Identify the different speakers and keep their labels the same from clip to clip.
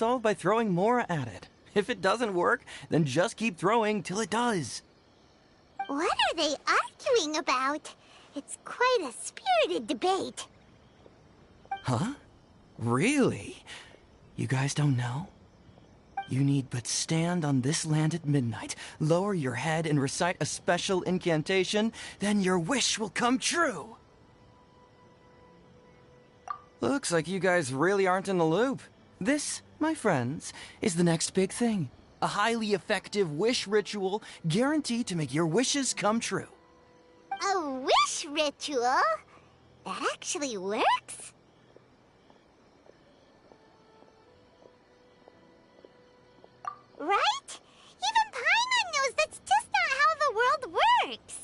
Speaker 1: solved by throwing more at it. If it doesn't work, then just keep throwing till it does.
Speaker 2: What are they arguing about? It's quite a spirited debate.
Speaker 1: Huh? Really? You guys don't know? You need but stand on this land at midnight, lower your head and recite a special incantation, then your wish will come true. Looks like you guys really aren't in the loop. This, my friends, is the next big thing. A highly effective wish ritual guaranteed to make your wishes come true.
Speaker 2: A wish ritual? That actually works? Right? Even Paimon knows that's just not how the world works.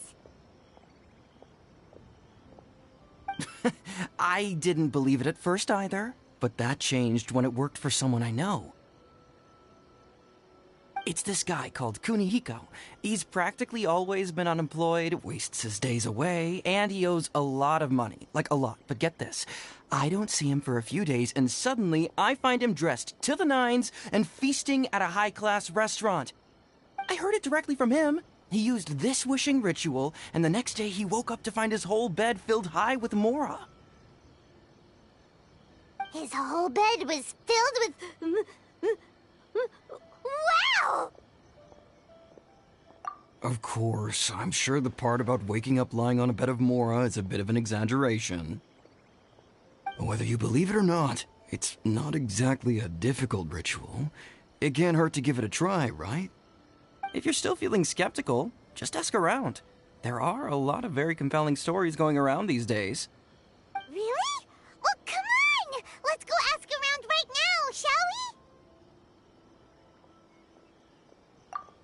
Speaker 1: I didn't believe it at first either, but that changed when it worked for someone I know. It's this guy called Kunihiko. He's practically always been unemployed, wastes his days away, and he owes a lot of money. Like a lot, but get this. I don't see him for a few days, and suddenly I find him dressed to the nines and feasting at a high-class restaurant. I heard it directly from him. He used this wishing ritual, and the next day he woke up to find his whole bed filled high with mora.
Speaker 2: His whole bed was filled with... Wow!
Speaker 1: Of course, I'm sure the part about waking up lying on a bed of mora is a bit of an exaggeration. Whether you believe it or not, it's not exactly a difficult ritual. It can't hurt to give it a try, right? If you're still feeling skeptical, just ask around. There are a lot of very compelling stories going around these days.
Speaker 2: Really? Well, come on! Let's go ask around right now, shall we?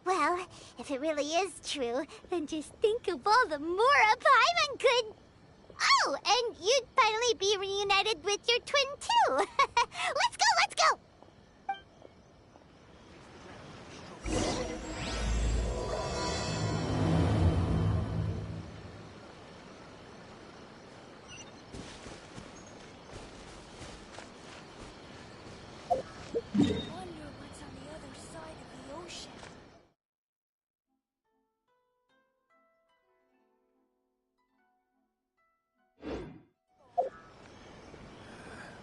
Speaker 2: Well, if it really is true, then just think of all the mora Paimon could... Oh, and you'd finally be reunited with your twin, too! Let's go, let's go!
Speaker 3: Wonder what's on the other side of the ocean.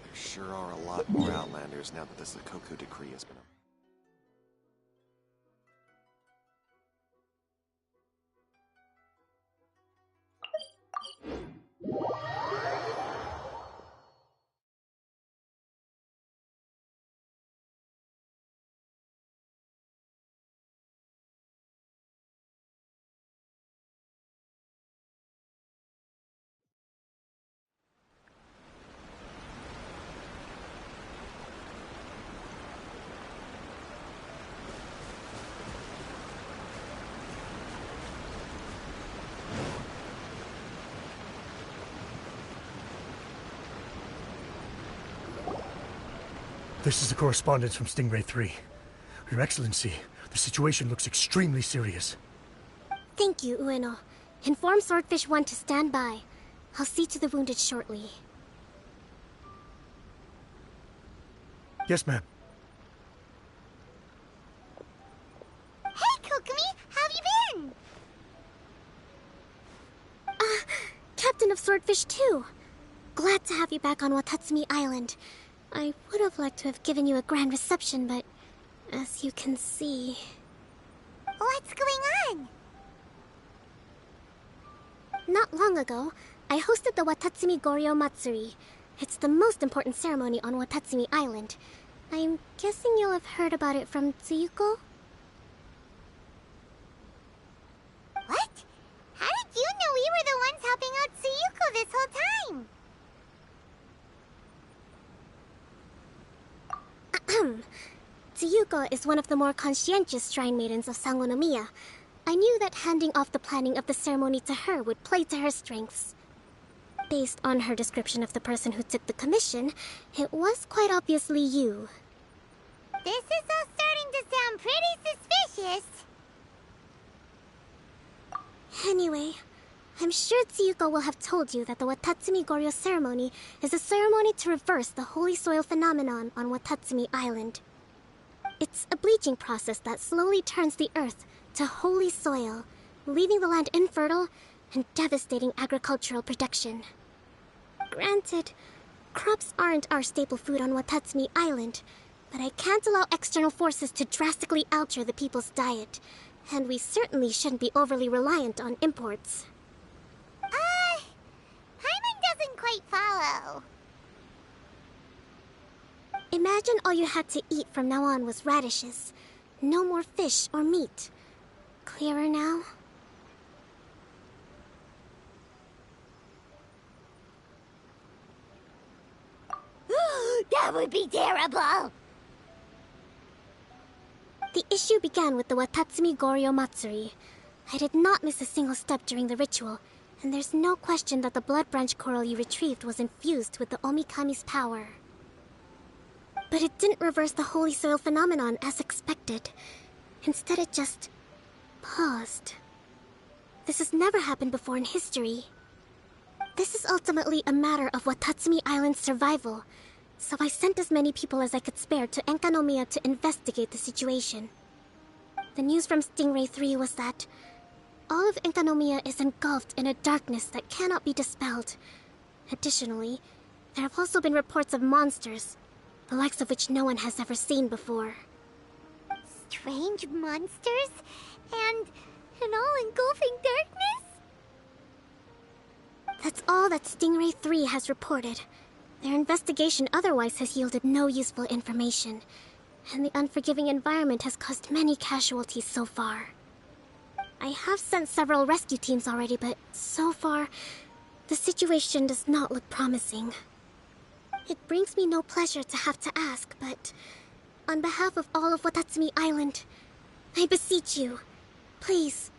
Speaker 4: There sure are a lot more Outlanders now that the Sakoku decree has been...
Speaker 5: This is a correspondence from Stingray 3. Your Excellency, the situation looks extremely serious.
Speaker 6: Thank you, Ueno. Inform Swordfish 1 to stand by. I'll see to the wounded shortly.
Speaker 5: Yes, ma'am.
Speaker 2: Hey, Kokomi! How have you been?
Speaker 6: Captain of Swordfish 2. Glad to have you back on Watatsumi Island. I would have liked to have given you a grand reception, but as you can see...
Speaker 2: What's going on?
Speaker 6: Not long ago, I hosted the Watatsumi Goryo Matsuri. It's the most important ceremony on Watatsumi Island. I'm guessing you'll have heard about it from Tsuyuko?
Speaker 2: What? How did you know we were the ones helping out Tsuyuko this whole time?
Speaker 6: Tsuyuko is one of the more conscientious shrine maidens of Sangonomiya. I knew that handing off the planning of the ceremony to her would play to her strengths. Based on her description of the person who took the commission, it was quite obviously you.
Speaker 2: This is all starting to sound pretty suspicious.
Speaker 6: Anyway, I'm sure Tsuyuko will have told you that the Watatsumi Goryo ceremony is a ceremony to reverse the holy soil phenomenon on Watatsumi Island. It's a bleaching process that slowly turns the earth to holy soil, leaving the land infertile and devastating agricultural production. Granted, crops aren't our staple food on Watatsumi Island, but I can't allow external forces to drastically alter the people's diet, and we certainly shouldn't be overly reliant on imports.
Speaker 2: Paimon doesn't quite follow.
Speaker 6: Imagine all you had to eat from now on was radishes. No more fish or meat. Clearer now?
Speaker 2: That would be terrible!
Speaker 6: The issue began with the Watatsumi Goryo Matsuri. I did not miss a single step during the ritual, and there's no question that the blood branch coral you retrieved was infused with the Omikami's power. But it didn't reverse the holy soil phenomenon as expected. Instead, it just paused. This has never happened before in history. This is ultimately a matter of Watatsumi Island's survival, so I sent as many people as I could spare to Enkanomiya to investigate the situation. The news from Stingray 3 was that all of Enkanomiya is engulfed in a darkness that cannot be dispelled. Additionally, there have also been reports of monsters, the likes of which no one has ever seen before.
Speaker 2: Strange monsters? And an all-engulfing darkness?
Speaker 6: That's all that Stingray 3 has reported. Their investigation otherwise has yielded no useful information, and the unforgiving environment has caused many casualties so far. I have sent several rescue teams already, but so far, the situation does not look promising. It brings me no pleasure to have to ask, but on behalf of all of Watatsumi Island, I beseech you, please,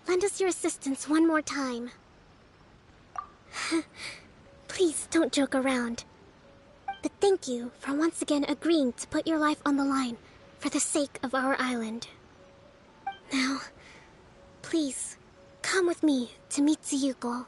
Speaker 6: lend us your assistance one more time. Please don't joke around. But thank you for once again agreeing to put your life on the line for the sake of our island. Now, please, come with me to meet Tsuyuko.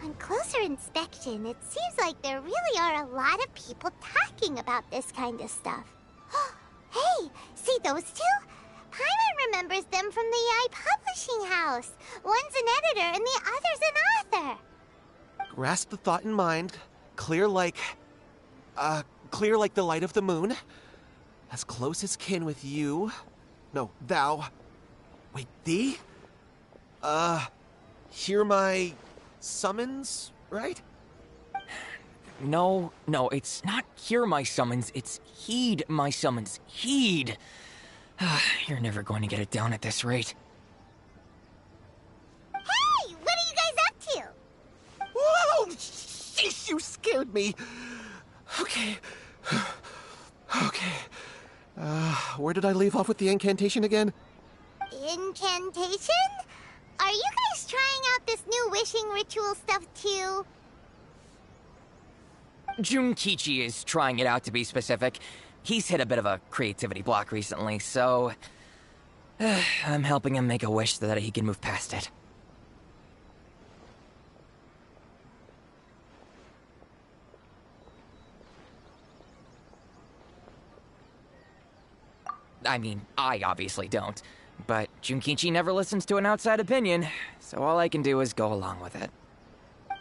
Speaker 2: On closer inspection, it seems like there really are a lot of people talking about this kind of stuff. Hey, see those two? Paimon remembers them from the Yai Publishing House. One's an editor and the other's an author.
Speaker 4: Grasp the thought in mind. Clear like the light of the moon. As close as kin with you. No, thou. Wait, thee? Hear my summons, right?
Speaker 7: No, it's not hear my summons, it's heed my summons. Heed! You're never going to get it down at this rate.
Speaker 2: Hey, what are you guys up to?
Speaker 4: Whoa! Sheesh, you scared me. Okay. Okay. Where did I leave off with the incantation again?
Speaker 2: Incantation? Are you guys trying out this new wishing ritual stuff too?
Speaker 7: Junkichi is trying it out, to be specific. He's hit a bit of a creativity block recently, so I'm helping him make a wish so that he can move past it. I mean, I obviously don't. But Junkichi never listens to an outside opinion, so all I can do is go along with it.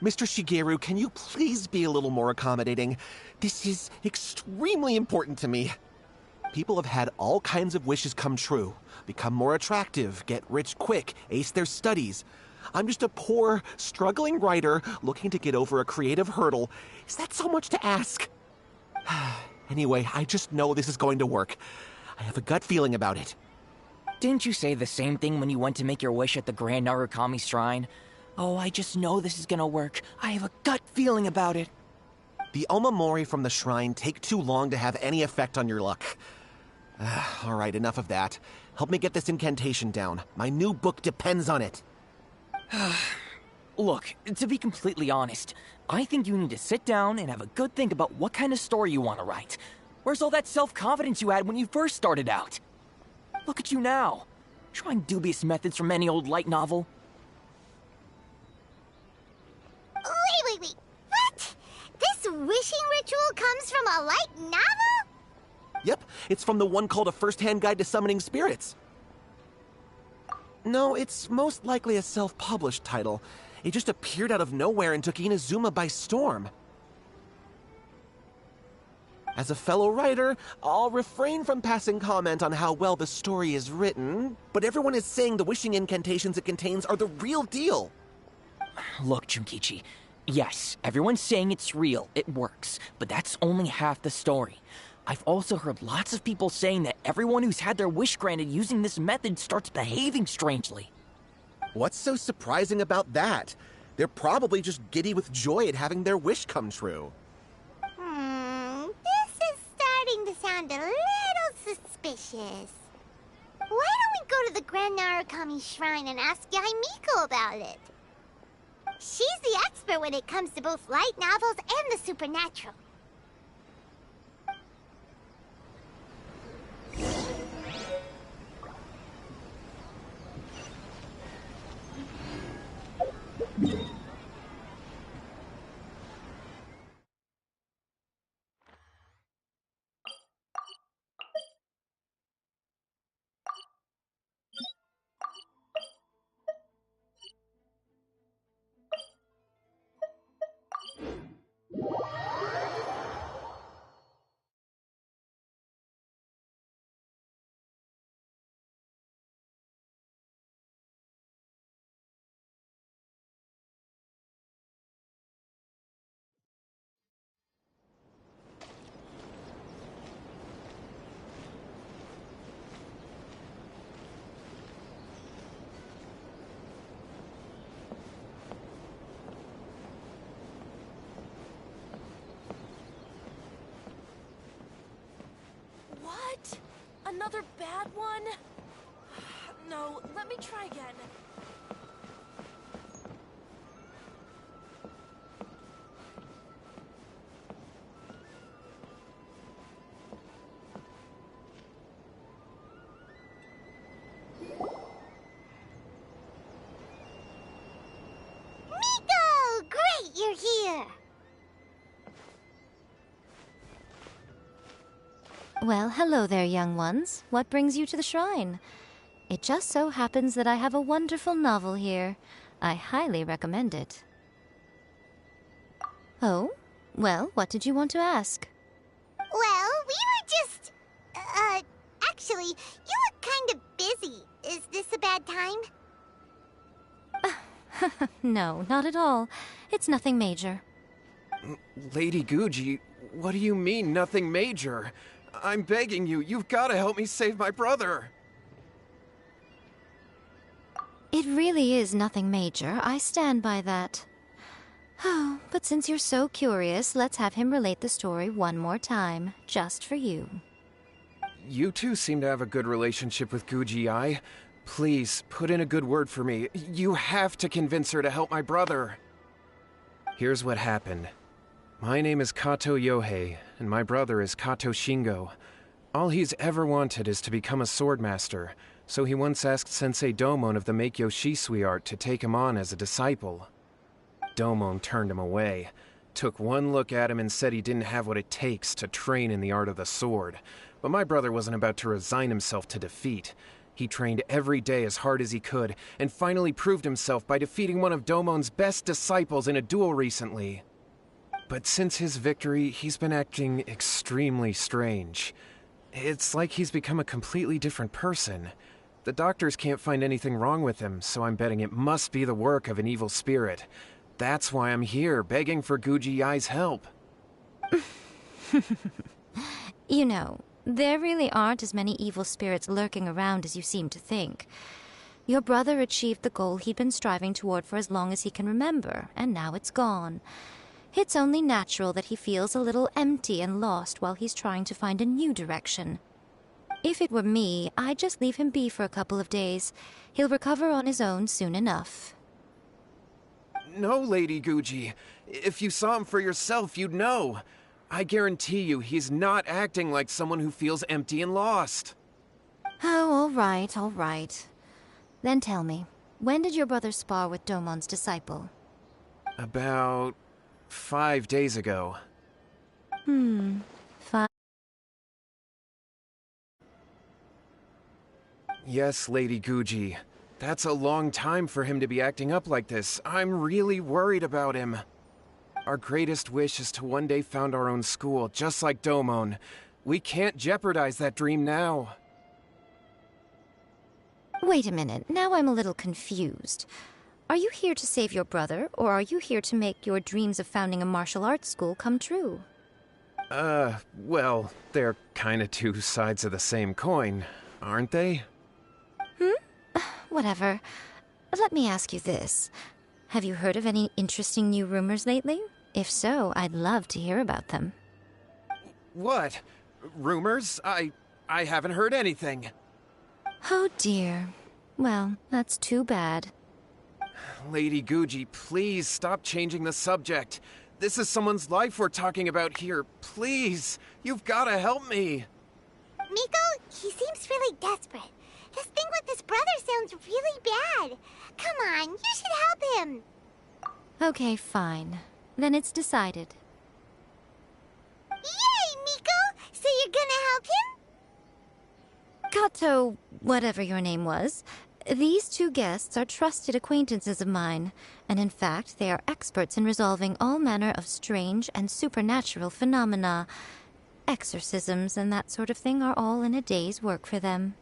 Speaker 4: Mr. Shigeru, can you please be a little more accommodating? This is extremely important to me. People have had all kinds of wishes come true. Become more attractive, get rich quick, ace their studies. I'm just a poor, struggling writer looking to get over a creative hurdle. Is that so much to ask? Anyway, I just know this is going to work. I have a gut feeling about it.
Speaker 7: Didn't you say the same thing when you went to make your wish at the Grand Narukami Shrine? Oh, I just know this is gonna work. I have a gut feeling about it.
Speaker 4: The omamori from the shrine take too long to have any effect on your luck. All right, enough of that. Help me get this incantation down. My new book depends on it.
Speaker 7: Look, to be completely honest, I think you need to sit down and have a good think about what kind of story you want to write. Where's all that self-confidence you had when you first started out? Look at you now, trying dubious methods from any old light novel.
Speaker 2: Wait. What? This wishing ritual comes from a light novel?
Speaker 4: Yep, it's from the one called A First-Hand Guide to Summoning Spirits. No, it's most likely a self-published title. It just appeared out of nowhere and took Inazuma by storm. As a fellow writer, I'll refrain from passing comment on how well the story is written, but everyone is saying the wishing incantations it contains are the real deal.
Speaker 7: Look, Junkichi, yes, everyone's saying it's real, it works, but that's only half the story. I've also heard lots of people saying that everyone who's had their wish granted using this method starts behaving strangely.
Speaker 4: What's so surprising about that? They're probably just giddy with joy at having their wish come true.
Speaker 2: This is starting to sound a little suspicious. Why don't we go to the Grand Narukami Shrine and ask Yai Miko about it? She's the expert when it comes to both light novels and the supernatural.
Speaker 3: What? Another bad one? No, let me try again.
Speaker 2: Miko! Great, you're here!
Speaker 8: Well, hello there, young ones. What brings you to the shrine? It just so happens that I have a wonderful novel here. I highly recommend it. Oh? Well, what did you want to ask?
Speaker 2: Well, we were just... actually, you look kind of busy. Is this a bad time?
Speaker 8: No, not at all. It's nothing major.
Speaker 9: Lady Guji, what do you mean, nothing major? I'm begging you, you've got to help me save my brother.
Speaker 8: It really is nothing major. I stand by that. Oh, but since you're so curious, let's have him relate the story one more time, just for you.
Speaker 9: You two seem to have a good relationship with Guji-ai. Please, put in a good word for me. You have to convince her to help my brother. Here's what happened. My name is Kato Yohei, and my brother is Kato Shingo. All he's ever wanted is to become a swordmaster, so he once asked Sensei Domon of the Meikyo Shisui art to take him on as a disciple. Domon turned him away, took one look at him and said he didn't have what it takes to train in the art of the sword. But my brother wasn't about to resign himself to defeat. He trained every day as hard as he could, and finally proved himself by defeating one of Domon's best disciples in a duel recently. But since his victory, he's been acting extremely strange. It's like he's become a completely different person. The doctors can't find anything wrong with him, so I'm betting it must be the work of an evil spirit. That's why I'm here, begging for Guji Yai's help.
Speaker 8: You know, there really aren't as many evil spirits lurking around as you seem to think. Your brother achieved the goal he'd been striving toward for as long as he can remember, and now it's gone. It's only natural that he feels a little empty and lost while he's trying to find a new direction. If it were me, I'd just leave him be for a couple of days. He'll recover on his own soon enough.
Speaker 9: No, Lady Guji. If you saw him for yourself, you'd know. I guarantee you he's not acting like someone who feels empty and lost.
Speaker 8: Oh, all right. Then tell me, when did your brother spar with Domon's disciple?
Speaker 9: About 5 days ago.
Speaker 8: 5.
Speaker 9: Yes, Lady Guji. That's a long time for him to be acting up like this. I'm really worried about him. Our greatest wish is to one day found our own school, just like Domon. We can't jeopardize that dream now.
Speaker 8: Wait a minute, now I'm a little confused. Are you here to save your brother, or are you here to make your dreams of founding a martial arts school come true?
Speaker 9: Well, they're kinda two sides of the same coin, aren't they?
Speaker 8: Whatever. Let me ask you this. Have you heard of any interesting new rumors lately? If so, I'd love to hear about them.
Speaker 9: What? Rumors? I haven't heard anything.
Speaker 8: Oh dear. Well, that's too bad.
Speaker 9: Lady Guji, please stop changing the subject. This is someone's life we're talking about here. Please, you've gotta help me.
Speaker 2: Miko, he seems really desperate. His thing with his brother sounds really bad. Come on, you should help him.
Speaker 8: Okay, fine. Then it's decided.
Speaker 2: Yay, Miko! So you're gonna help him?
Speaker 8: Kato, whatever your name was, these two guests are trusted acquaintances of mine, and in fact, they are experts in resolving all manner of strange and supernatural phenomena. Exorcisms and that sort of thing are all in a day's work for them.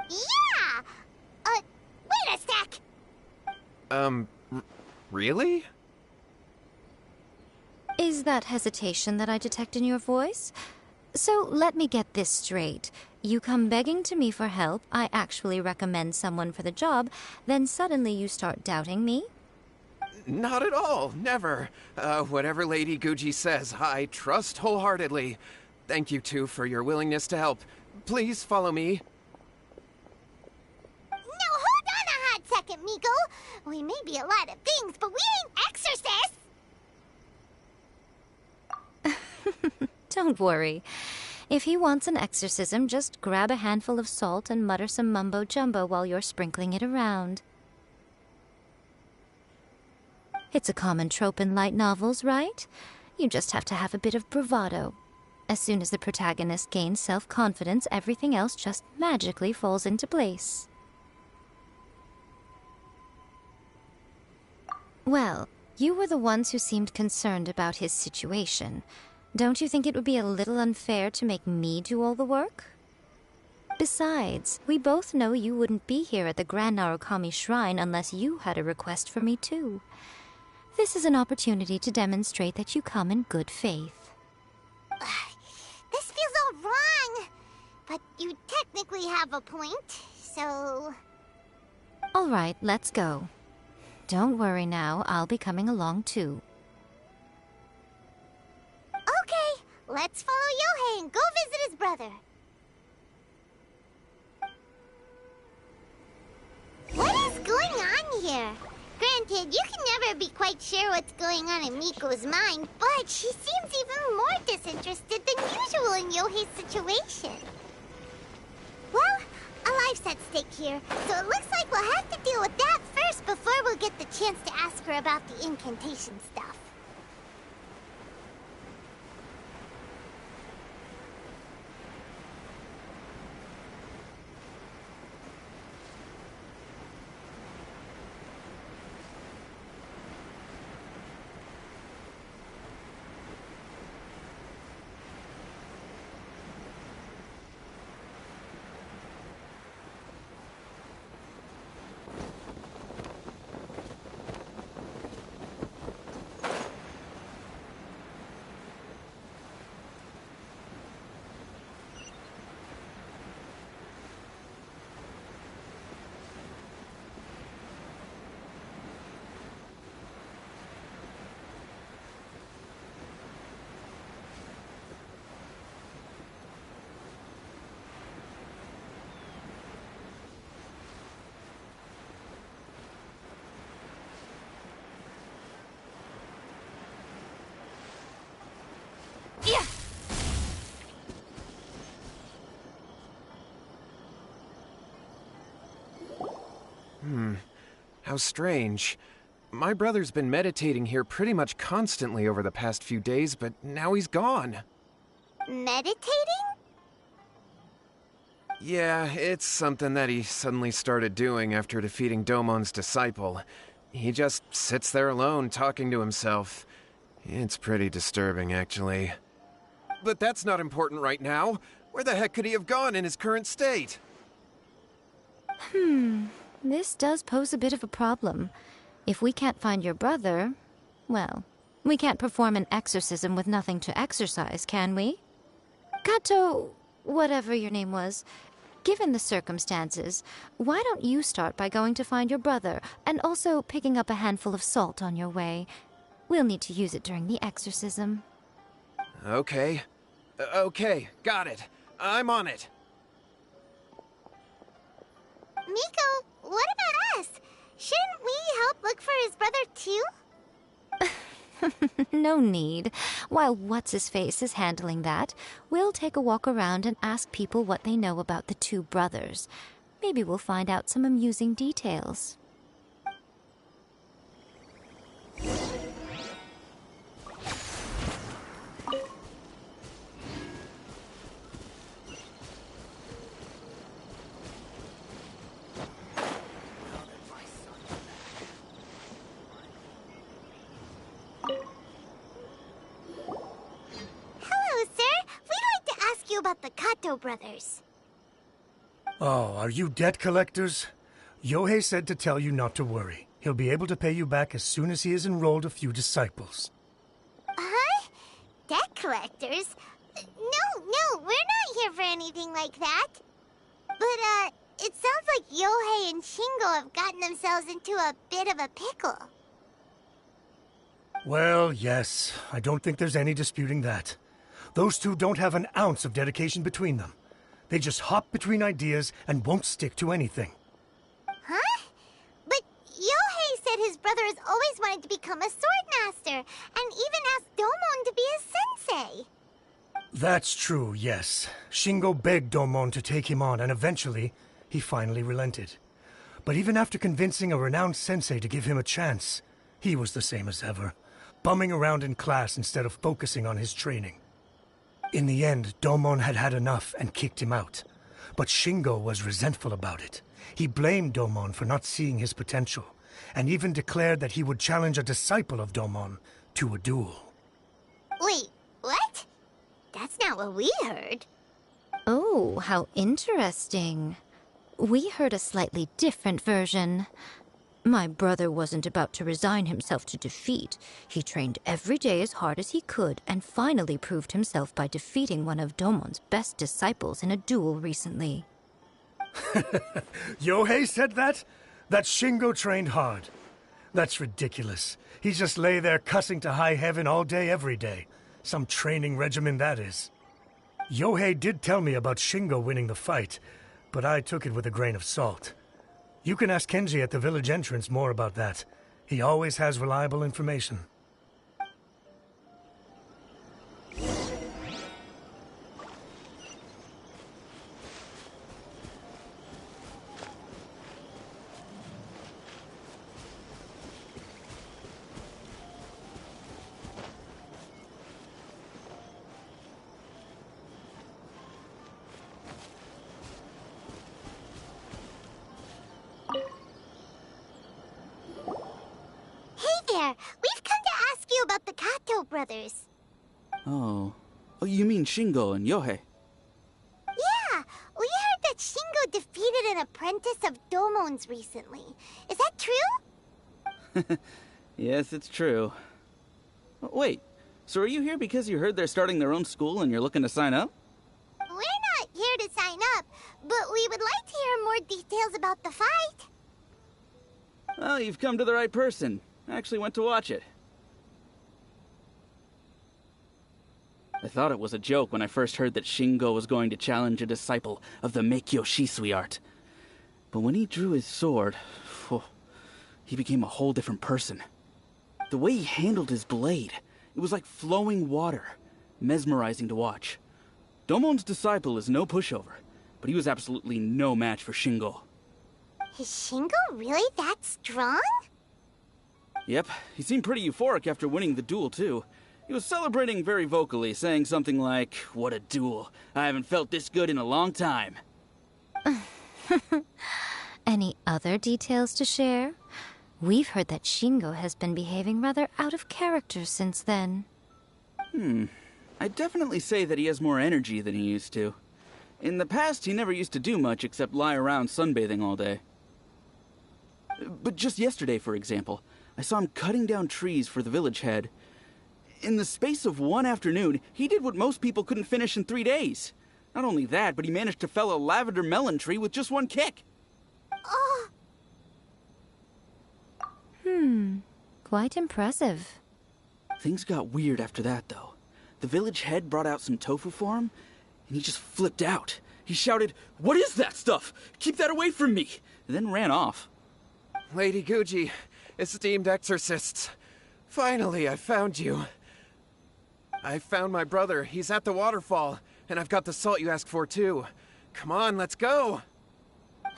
Speaker 2: Yeah! Wait a sec!
Speaker 9: Really?
Speaker 8: Is that hesitation that I detect in your voice? So let me get this straight. You come begging to me for help, I actually recommend someone for the job, then suddenly you start doubting me?
Speaker 9: Not at all, never. Whatever Lady Guji says, I trust wholeheartedly. Thank you, too, for your willingness to help. Please follow me.
Speaker 2: No, hold on a hot second, Miko. We may be a lot of things, but we ain't exorcists!
Speaker 8: Don't worry. If he wants an exorcism, just grab a handful of salt and mutter some mumbo-jumbo while you're sprinkling it around. It's a common trope in light novels, right? You just have to have a bit of bravado. As soon as the protagonist gains self-confidence, everything else just magically falls into place. Well, you were the ones who seemed concerned about his situation. Don't you think it would be a little unfair to make me do all the work? Besides, we both know you wouldn't be here at the Grand Narukami Shrine unless you had a request for me too. This is an opportunity to demonstrate that you come in good faith.
Speaker 2: This feels all wrong. But you technically have a point, so...
Speaker 8: All right, let's go. Don't worry now, I'll be coming along too.
Speaker 2: Okay, let's follow Yohei and go visit his brother. What is going on here? Granted, you can never be quite sure what's going on in Miko's mind, but she seems even more disinterested than usual in Yohei's situation. Well, a life's at stake here, so it looks like we'll have to deal with that first before we'll get the chance to ask her about the incantation stuff.
Speaker 9: How strange. My brother's been meditating here pretty much constantly over the past few days, but now he's gone.
Speaker 2: Meditating?
Speaker 9: Yeah, it's something that he suddenly started doing after defeating Domon's disciple. He just sits there alone, talking to himself. It's pretty disturbing, actually. But that's not important right now. Where the heck could he have gone in his current state?
Speaker 8: This does pose a bit of a problem. If we can't find your brother, well, we can't perform an exorcism with nothing to exorcise, can we? Kato, whatever your name was, given the circumstances, why don't you start by going to find your brother, and also picking up a handful of salt on your way? We'll need to use it during the exorcism.
Speaker 9: Okay. Okay, got it. I'm on it.
Speaker 2: Miko, what about us? Shouldn't we help look for his brother too?
Speaker 8: No need. While What's-His-Face is handling that, we'll take a walk around and ask people what they know about the two brothers. Maybe we'll find out some amusing details.
Speaker 2: About the Kato brothers.
Speaker 5: Oh, are you debt collectors? Yohei said to tell you not to worry. He'll be able to pay you back as soon as he has enrolled a few disciples.
Speaker 2: Huh? Debt collectors? No, we're not here for anything like that. But, it sounds like Yohei and Shingo have gotten themselves into a bit of a pickle.
Speaker 5: Well, yes. I don't think there's any disputing that. Those two don't have an ounce of dedication between them. They just hop between ideas and won't stick to anything.
Speaker 2: Huh? But Yohei said his brother has always wanted to become a sword master, and even asked Domon to be his sensei.
Speaker 5: That's true, yes. Shingo begged Domon to take him on, and eventually, he finally relented. But even after convincing a renowned sensei to give him a chance, he was the same as ever, bumming around in class instead of focusing on his training. In the end, Domon had had enough and kicked him out. But Shingo was resentful about it. He blamed Domon for not seeing his potential, and even declared that he would challenge a disciple of Domon to a duel.
Speaker 2: Wait, what? That's not what we heard.
Speaker 8: Oh, how interesting. We heard a slightly different version. My brother wasn't about to resign himself to defeat. He trained every day as hard as he could and finally proved himself by defeating one of Domon's best disciples in a duel recently.
Speaker 5: Yohei said that? That Shingo trained hard. That's ridiculous. He just lay there cussing to high heaven all day every day. Some training regimen that is. Yohei did tell me about Shingo winning the fight, but I took it with a grain of salt. You can ask Kenji at the village entrance more about that. He always has reliable information.
Speaker 2: We've come to ask you about the Kato brothers.
Speaker 10: Oh, you mean Shingo and Yohei?
Speaker 2: Yeah, we heard that Shingo defeated an apprentice of Domon's recently. Is that true?
Speaker 10: Yes, it's true. Wait, so are you here because you heard they're starting their own school and you're looking to sign up?
Speaker 2: We're not here to sign up, but we would like to hear more details about the fight.
Speaker 10: Well, you've come to the right person. I actually went to watch it. I thought it was a joke when I first heard that Shingo was going to challenge a disciple of the Meikyo Shisui art. But when he drew his sword, he became a whole different person. The way he handled his blade, it was like flowing water, mesmerizing to watch. Domon's disciple is no pushover, but he was absolutely no match for Shingo.
Speaker 2: Is Shingo really that strong?
Speaker 10: Yep, he seemed pretty euphoric after winning the duel, too. He was celebrating very vocally, saying something like, "What a duel. I haven't felt this good in a long time."
Speaker 8: Any other details to share? We've heard that Shingo has been behaving rather out of character since then.
Speaker 10: I'd definitely say that he has more energy than he used to. In the past, he never used to do much except lie around sunbathing all day. But just yesterday, for example, I saw him cutting down trees for the village head. In the space of one afternoon, he did what most people couldn't finish in 3 days. Not only that, but he managed to fell a lavender melon tree with just one kick.
Speaker 2: Oh,
Speaker 8: Quite impressive.
Speaker 10: Things got weird after that, though. The village head brought out some tofu for him, and he just flipped out. He shouted, "What is that stuff? Keep that away from me!" and then ran off.
Speaker 9: Lady Guji, esteemed exorcists. Finally, I found you. I found my brother. He's at the waterfall, and I've got the salt you asked for, too. Come on, let's go.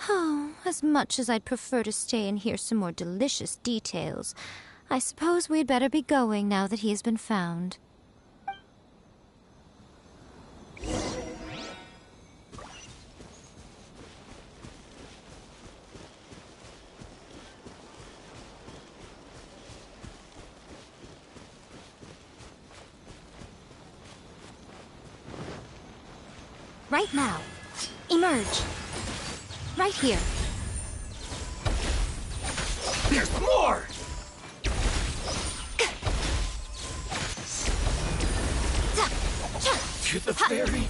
Speaker 8: Oh, as much as I'd prefer to stay and hear some more delicious details, I suppose we'd better be going now that he has been found. Right now. Emerge. Right here.
Speaker 5: There's more! To the ferry.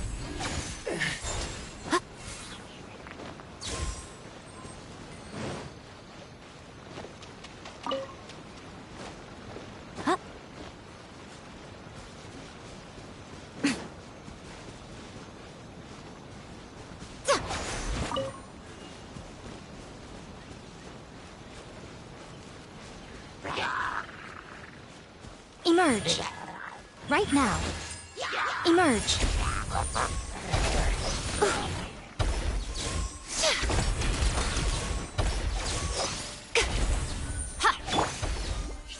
Speaker 8: Emerge. Right now. Emerge.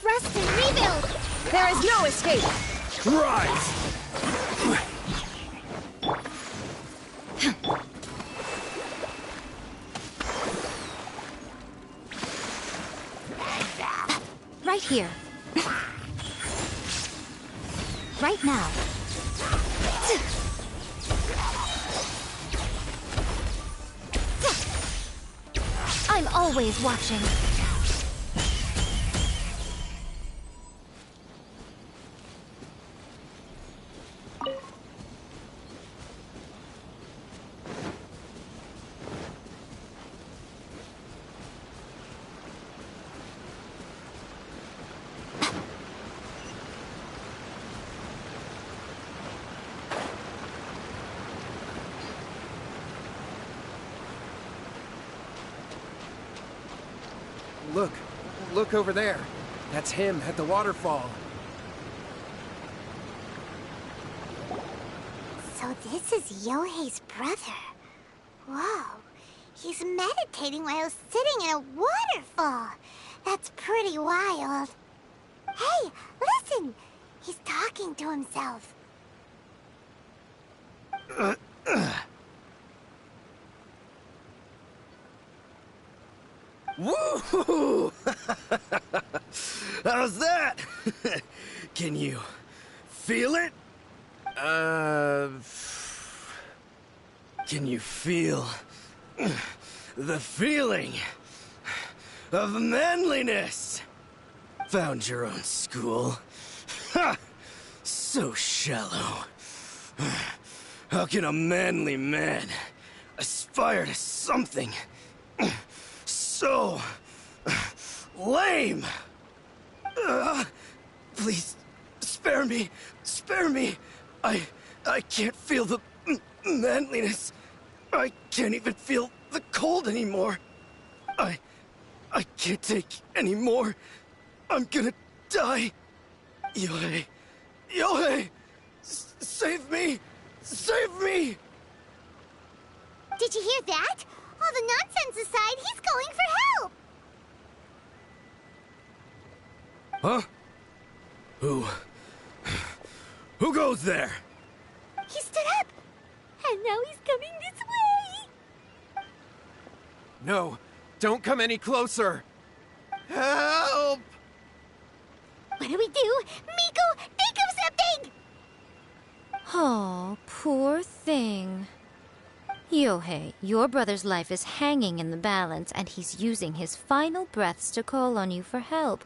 Speaker 6: Rest and rebuild!
Speaker 3: There is no escape!
Speaker 5: Rise!
Speaker 8: Right here. Right now. I'm always watching.
Speaker 9: Look over there. That's him at the waterfall.
Speaker 2: so this is Yohei's brother. Whoa, he's meditating while sitting in a waterfall. That's pretty wild. Hey, listen! He's talking to himself.
Speaker 5: Woo! How's that? Can you feel it? Can you feel the feeling of manliness? Found your own school? Ha! So shallow. How can a manly man aspire to something so lame? Please, spare me. Spare me. I can't feel the manliness. I can't even feel the cold anymore. I can't take any more. I'm gonna die. Yohei. Yohei! Save me! Save me!
Speaker 2: Did you hear that? All the nonsense aside, he's going for help!
Speaker 11: Huh? Who goes there?
Speaker 2: He stood up! And now he's coming this way!
Speaker 9: No, don't come any closer! Help!
Speaker 2: What do we do? Miko, think of something!
Speaker 8: Oh, poor thing. Yohei, your brother's life is hanging in the balance, and he's using his final breaths to call on you for help.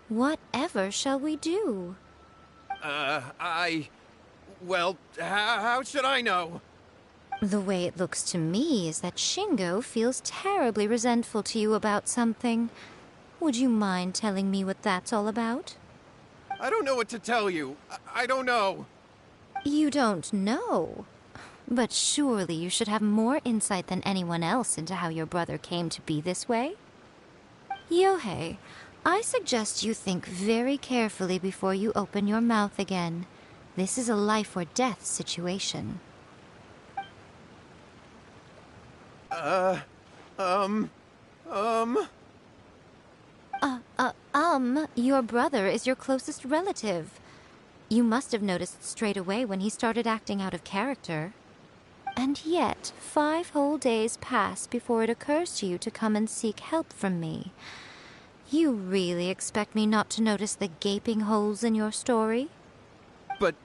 Speaker 8: Whatever shall we do?
Speaker 9: Well, how should I know?
Speaker 8: The way it looks to me is that Shingo feels terribly resentful to you about something. Would you mind telling me what that's all about?
Speaker 9: I don't know what to tell you. I don't know.
Speaker 8: You don't know? But surely you should have more insight than anyone else into how your brother came to be this way? Yohei, I suggest you think very carefully before you open your mouth again. This is a life or death situation. Your brother is your closest relative. You must have noticed straight away when he started acting out of character. And yet, 5 whole days pass before it occurs to you to come and seek help from me. You really expect me not to notice the gaping holes in your story?
Speaker 9: But,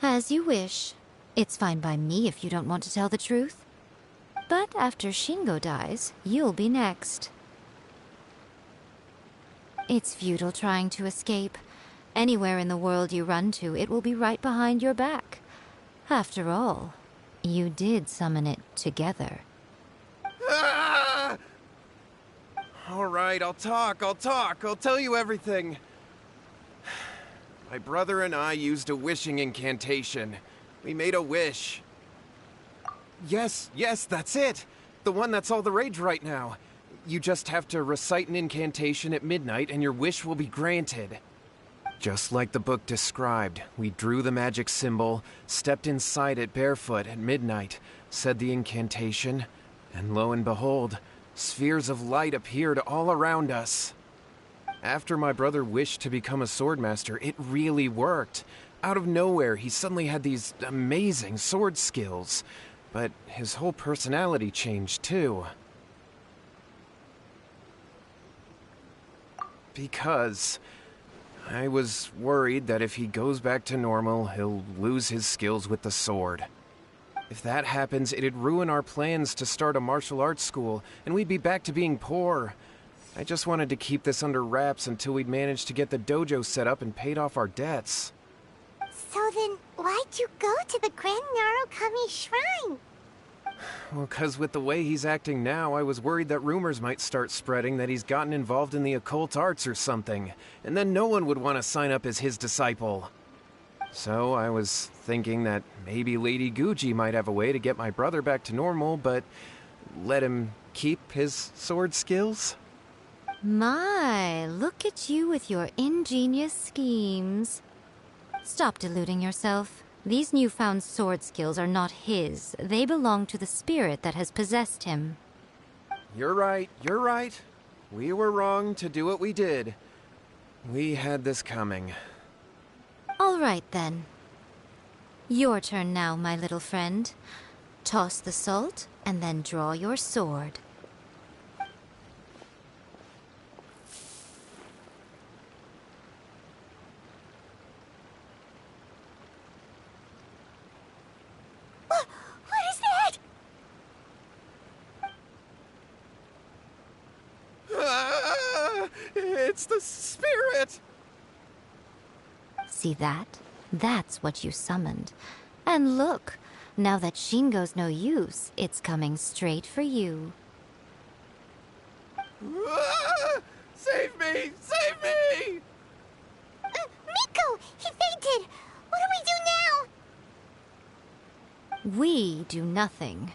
Speaker 8: As you wish. It's fine by me if you don't want to tell the truth. But after Shingo dies, you'll be next. It's futile trying to escape. Anywhere in the world you run to, it will be right behind your back. After all, you did summon it together.
Speaker 9: All right, I'll talk. I'll tell you everything. My brother and I used a wishing incantation. We made a wish. Yes, that's it. The one that's all the rage right now. You just have to recite an incantation at midnight and your wish will be granted. Just like the book described, we drew the magic symbol, stepped inside it barefoot at midnight, said the incantation, and lo and behold, spheres of light appeared all around us. After my brother wished to become a swordmaster, it really worked. Out of nowhere, he suddenly had these amazing sword skills, but his whole personality changed too. Because I was worried that if he goes back to normal, he'll lose his skills with the sword. If that happens, it'd ruin our plans to start a martial arts school, and we'd be back to being poor. I just wanted to keep this under wraps until we'd managed to get the dojo set up and paid off our debts.
Speaker 2: So then, why'd you go to the Grand Narukami Shrine?
Speaker 9: Well, 'cause with the way he's acting now, I was worried that rumors might start spreading that he's gotten involved in the occult arts or something, and then no one would want to sign up as his disciple. So I was thinking that maybe Lady Guji might have a way to get my brother back to normal, but let him keep his sword skills?
Speaker 8: My, look at you with your ingenious schemes. Stop deluding yourself. These newfound sword skills are not his. They belong to the spirit that has possessed him.
Speaker 9: You're right. We were wrong to do what we did. We had this coming.
Speaker 8: All right, then. Your turn now, my little friend. Toss the salt, and then draw your sword.
Speaker 2: What is that?
Speaker 9: It's the spirit!
Speaker 8: See that? That's what you summoned. And look, now that Shingo's no use, it's coming straight for you.
Speaker 9: Save me! Save me!
Speaker 2: Miko! He fainted! What do we do now?
Speaker 8: We do nothing.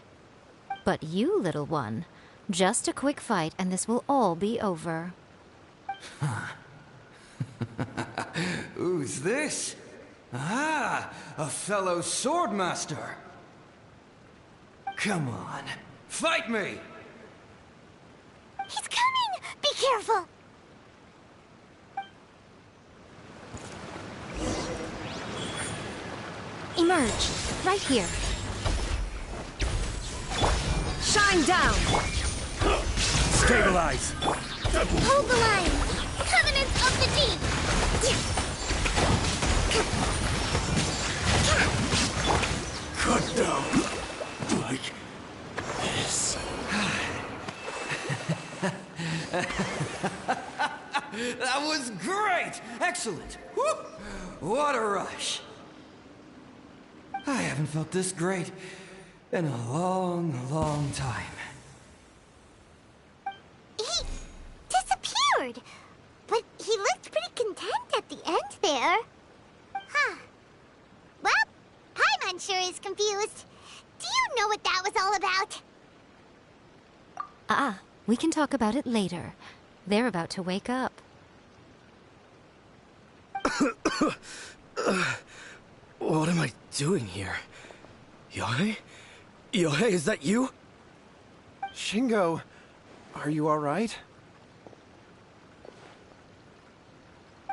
Speaker 8: But you, little one, just a quick fight and this will all be over.
Speaker 12: Who's this? Ah, a fellow swordmaster.
Speaker 1: Come on. Fight me!
Speaker 2: He's coming! Be careful!
Speaker 8: Emerge. Right here. Shine down!
Speaker 11: Stabilize!
Speaker 2: Hold the line! Covenants of the Deep!
Speaker 11: Cut down! Like this.
Speaker 1: That was great! Excellent! Whoop! What a rush! I haven't felt this great in a long, long time.
Speaker 2: He disappeared! But he looked pretty content at the end there. Huh. Well, Paimon sure is confused. Do you know what that was all about?
Speaker 8: We can talk about it later. They're about to wake up.
Speaker 11: What am I doing here? Yohei? Yohei, is that you?
Speaker 9: Shingo, are you alright?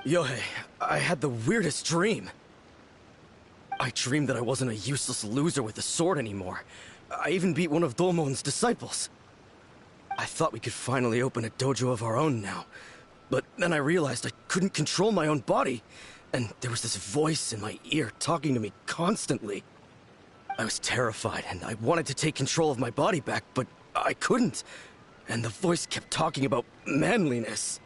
Speaker 11: Yohei, I had the weirdest dream. I dreamed that I wasn't a useless loser with a sword anymore. I even beat one of Domon's disciples. I thought we could finally open a dojo of our own now. But then I realized I couldn't control my own body. And there was this voice in my ear talking to me constantly. I was terrified and I wanted to take control of my body back, but I couldn't. And the voice kept talking about manliness.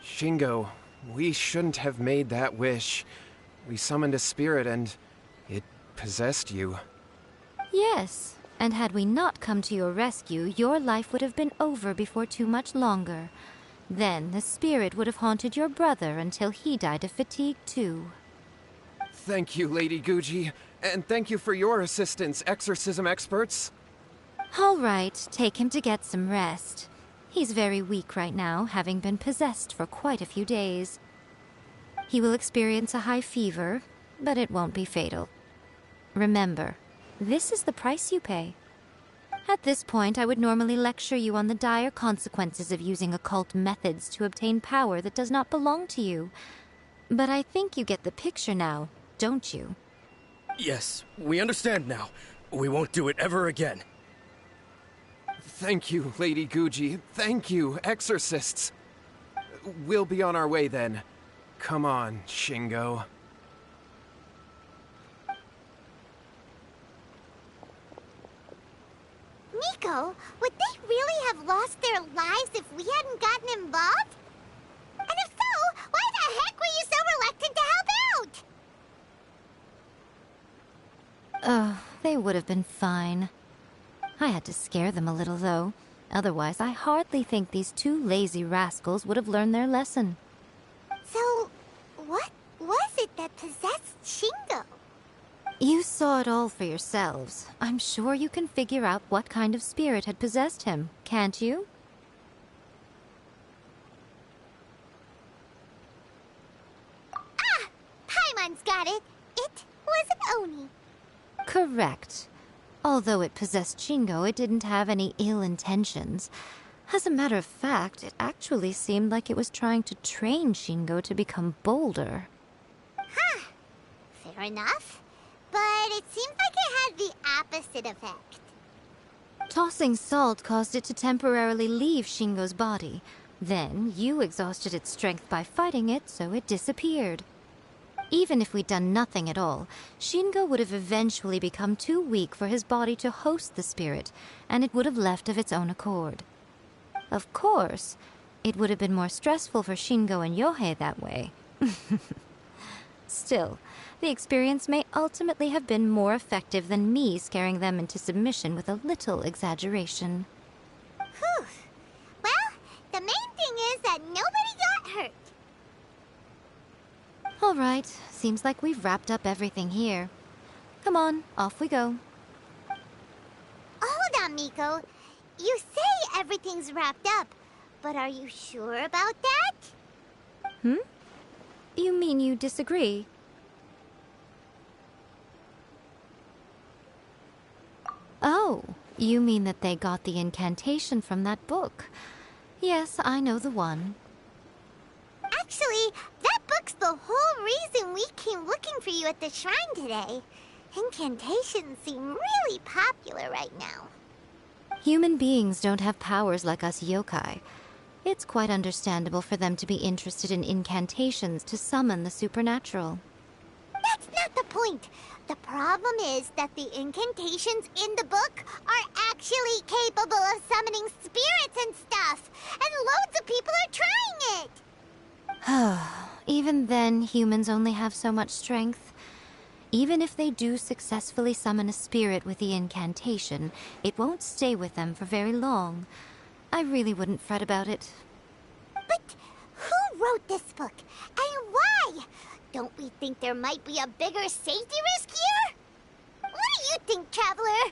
Speaker 9: Shingo, we shouldn't have made that wish. We summoned a spirit and it possessed you.
Speaker 8: Yes, and had we not come to your rescue, your life would have been over before too much longer. Then the spirit would have haunted your brother until he died of fatigue too.
Speaker 9: Thank you, Lady Guji, and thank you for your assistance, exorcism experts.
Speaker 8: All right, take him to get some rest. He's very weak right now, having been possessed for quite a few days. He will experience a high fever, but it won't be fatal. Remember, this is the price you pay. At this point, I would normally lecture you on the dire consequences of using occult methods to obtain power that does not belong to you. But I think you get the picture now, don't you?
Speaker 11: Yes, we understand now. We won't do it ever again.
Speaker 9: Thank you, Lady Guji. Thank you, exorcists. We'll be on our way then. Come on, Shingo.
Speaker 2: Miko, would they really have lost their lives if we hadn't gotten involved? And if so, why the heck were you so reluctant to help out?
Speaker 8: Oh, they would have been fine. I had to scare them a little, though. Otherwise, I hardly think these two lazy rascals would have learned their lesson.
Speaker 2: So, what was it that possessed Shingo?
Speaker 8: You saw it all for yourselves. I'm sure you can figure out what kind of spirit had possessed him, can't you?
Speaker 2: Ah! Paimon's got it. It was an Oni.
Speaker 8: Correct. Although it possessed Shingo, it didn't have any ill intentions. As a matter of fact, it actually seemed like it was trying to train Shingo to become bolder.
Speaker 2: Huh. Fair enough. But it seems like it had the opposite effect.
Speaker 8: Tossing salt caused it to temporarily leave Shingo's body. Then, you exhausted its strength by fighting it, so it disappeared. Even if we'd done nothing at all, Shingo would have eventually become too weak for his body to host the spirit, and it would have left of its own accord. Of course, it would have been more stressful for Shingo and Yohei that way. Still, the experience may ultimately have been more effective than me scaring them into submission with a little exaggeration.
Speaker 2: Whew. Well, the main thing is that nobody got hurt.
Speaker 8: All right, seems like we've wrapped up everything here. Come on, off we go.
Speaker 2: Hold on, Miko. You say everything's wrapped up, but are you sure about that?
Speaker 8: You mean you disagree? You mean that they got the incantation from that book? Yes, I know the one.
Speaker 2: Actually, that book's the whole reason we came looking for you at the shrine today. Incantations seem really popular right now.
Speaker 8: Human beings don't have powers like us yokai. It's quite understandable for them to be interested in incantations to summon the supernatural.
Speaker 2: That's not the point. The problem is that the incantations in the book are actually capable of summoning spirits and stuff, and loads of people are trying it.
Speaker 8: Even then, humans only have so much strength. Even if they do successfully summon a spirit with the incantation, it won't stay with them for very long. I really wouldn't fret about it.
Speaker 2: But who wrote this book, and why? Don't we think there might be a bigger safety risk here? What do you think, Traveler?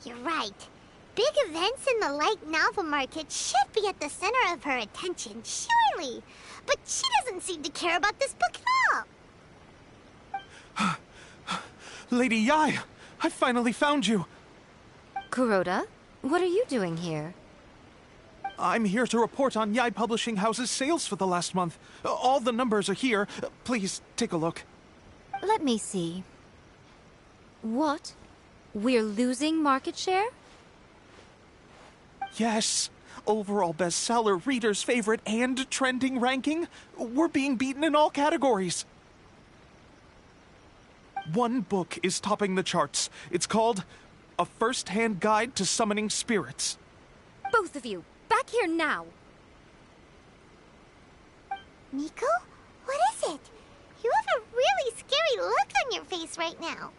Speaker 2: You're right. Big events in the light novel market should be at the center of her attention, surely. But she doesn't seem to care about this book at all.
Speaker 4: Lady Yai, I finally found you.
Speaker 8: Kuroda, what are you doing here?
Speaker 4: I'm here to report on Yai Publishing House's sales for the last month. All the numbers are here. Please, take a look.
Speaker 8: Let me see. What? We're losing market share?
Speaker 4: Yes. Overall bestseller, readers' favorite, and trending ranking. We're being beaten in all categories. One book is topping the charts. It's called A First-Hand Guide to Summoning Spirits.
Speaker 8: Both of you, back here now!
Speaker 2: Miko? What is it? You have a really scary look on your face right now.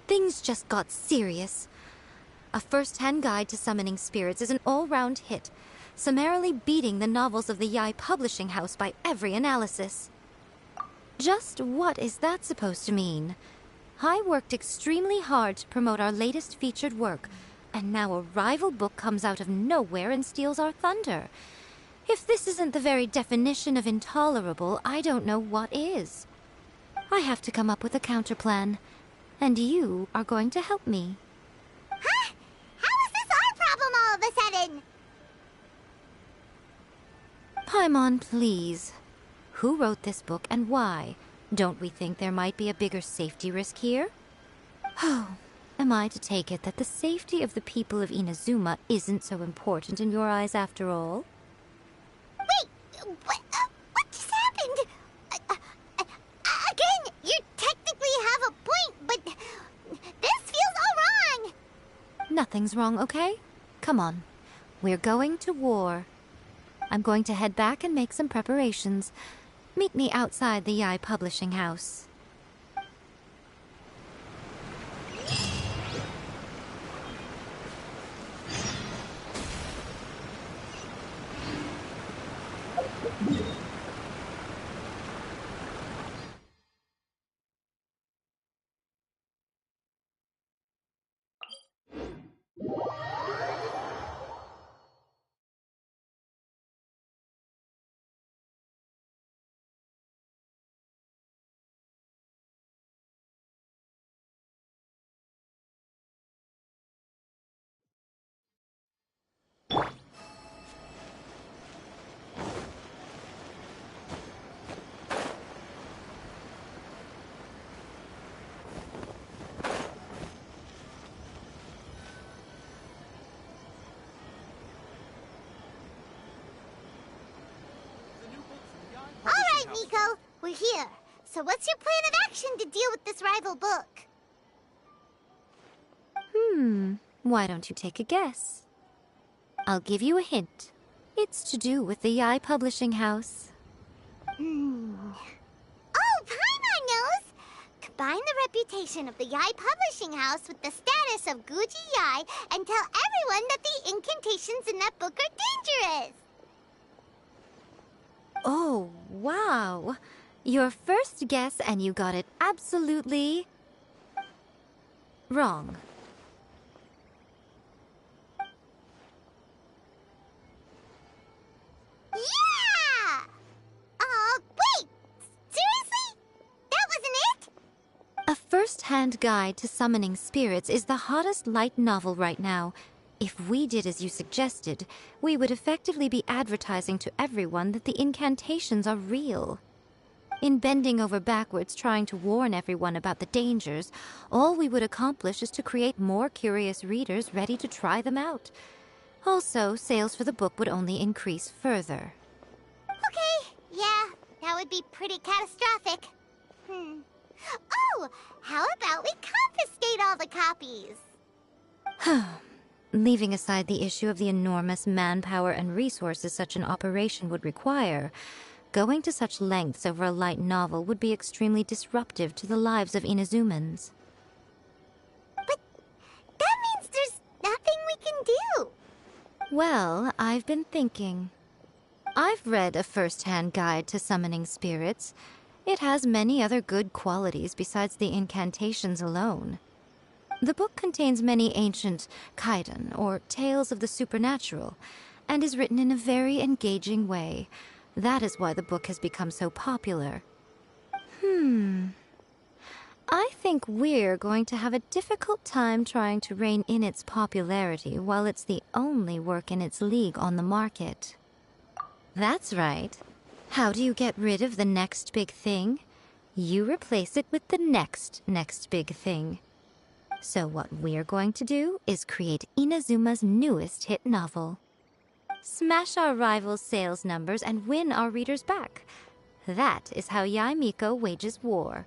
Speaker 8: Things just got serious. A First-Hand Guide to Summoning Spirits is an all-round hit, summarily beating the novels of the Yai Publishing House by every analysis. Just what is that supposed to mean? I worked extremely hard to promote our latest featured work, and now a rival book comes out of nowhere and steals our thunder. If this isn't the very definition of intolerable, I don't know what is. I have to come up with a counterplan, and you are going to help me.
Speaker 2: Huh? How is this our problem all of a sudden?
Speaker 8: Paimon, please. Who wrote this book and why? Don't we think there might be a bigger safety risk here? Oh, am I to take it that the safety of the people of Inazuma isn't so important in your eyes after all?
Speaker 2: Wait, what just happened? Again, you technically have a point, but this feels all wrong.
Speaker 8: Nothing's wrong, okay? Come on. We're going to war. I'm going to head back and make some preparations. Meet me outside the Yai Publishing House.
Speaker 2: All right, Miko, we're here. So what's your plan of action to deal with this rival book?
Speaker 8: Why don't you take a guess? I'll give you a hint. It's to do with the Yai Publishing House.
Speaker 2: Oh, Paimon knows! Combine the reputation of the Yai Publishing House with the status of Guji Yai and tell everyone that the incantations in that book are dangerous!
Speaker 8: Oh, wow. Your first guess and you got it absolutely wrong.
Speaker 2: Yeah!
Speaker 8: First-Hand Guide to Summoning Spirits is the hottest light novel right now. If we did as you suggested, we would effectively be advertising to everyone that the incantations are real. In bending over backwards trying to warn everyone about the dangers, all we would accomplish is to create more curious readers ready to try them out. Also, sales for the book would only increase further.
Speaker 2: Okay, yeah, that would be pretty catastrophic. Oh, how about we confiscate all the copies?
Speaker 8: Leaving aside the issue of the enormous manpower and resources such an operation would require, going to such lengths over a light novel would be extremely disruptive to the lives of Inazumans.
Speaker 2: But that means there's nothing we can do.
Speaker 8: Well, I've been thinking. I've read A First-Hand Guide to Summoning Spirits. It has many other good qualities besides the incantations alone. The book contains many ancient kaidan, or tales of the supernatural, and is written in a very engaging way. That is why the book has become so popular. I think we're going to have a difficult time trying to rein in its popularity while it's the only work in its league on the market. That's right. How do you get rid of the next big thing? You replace it with the next big thing. So what we're going to do is create Inazuma's newest hit novel. Smash our rivals' sales numbers and win our readers back. That is how Miko wages war.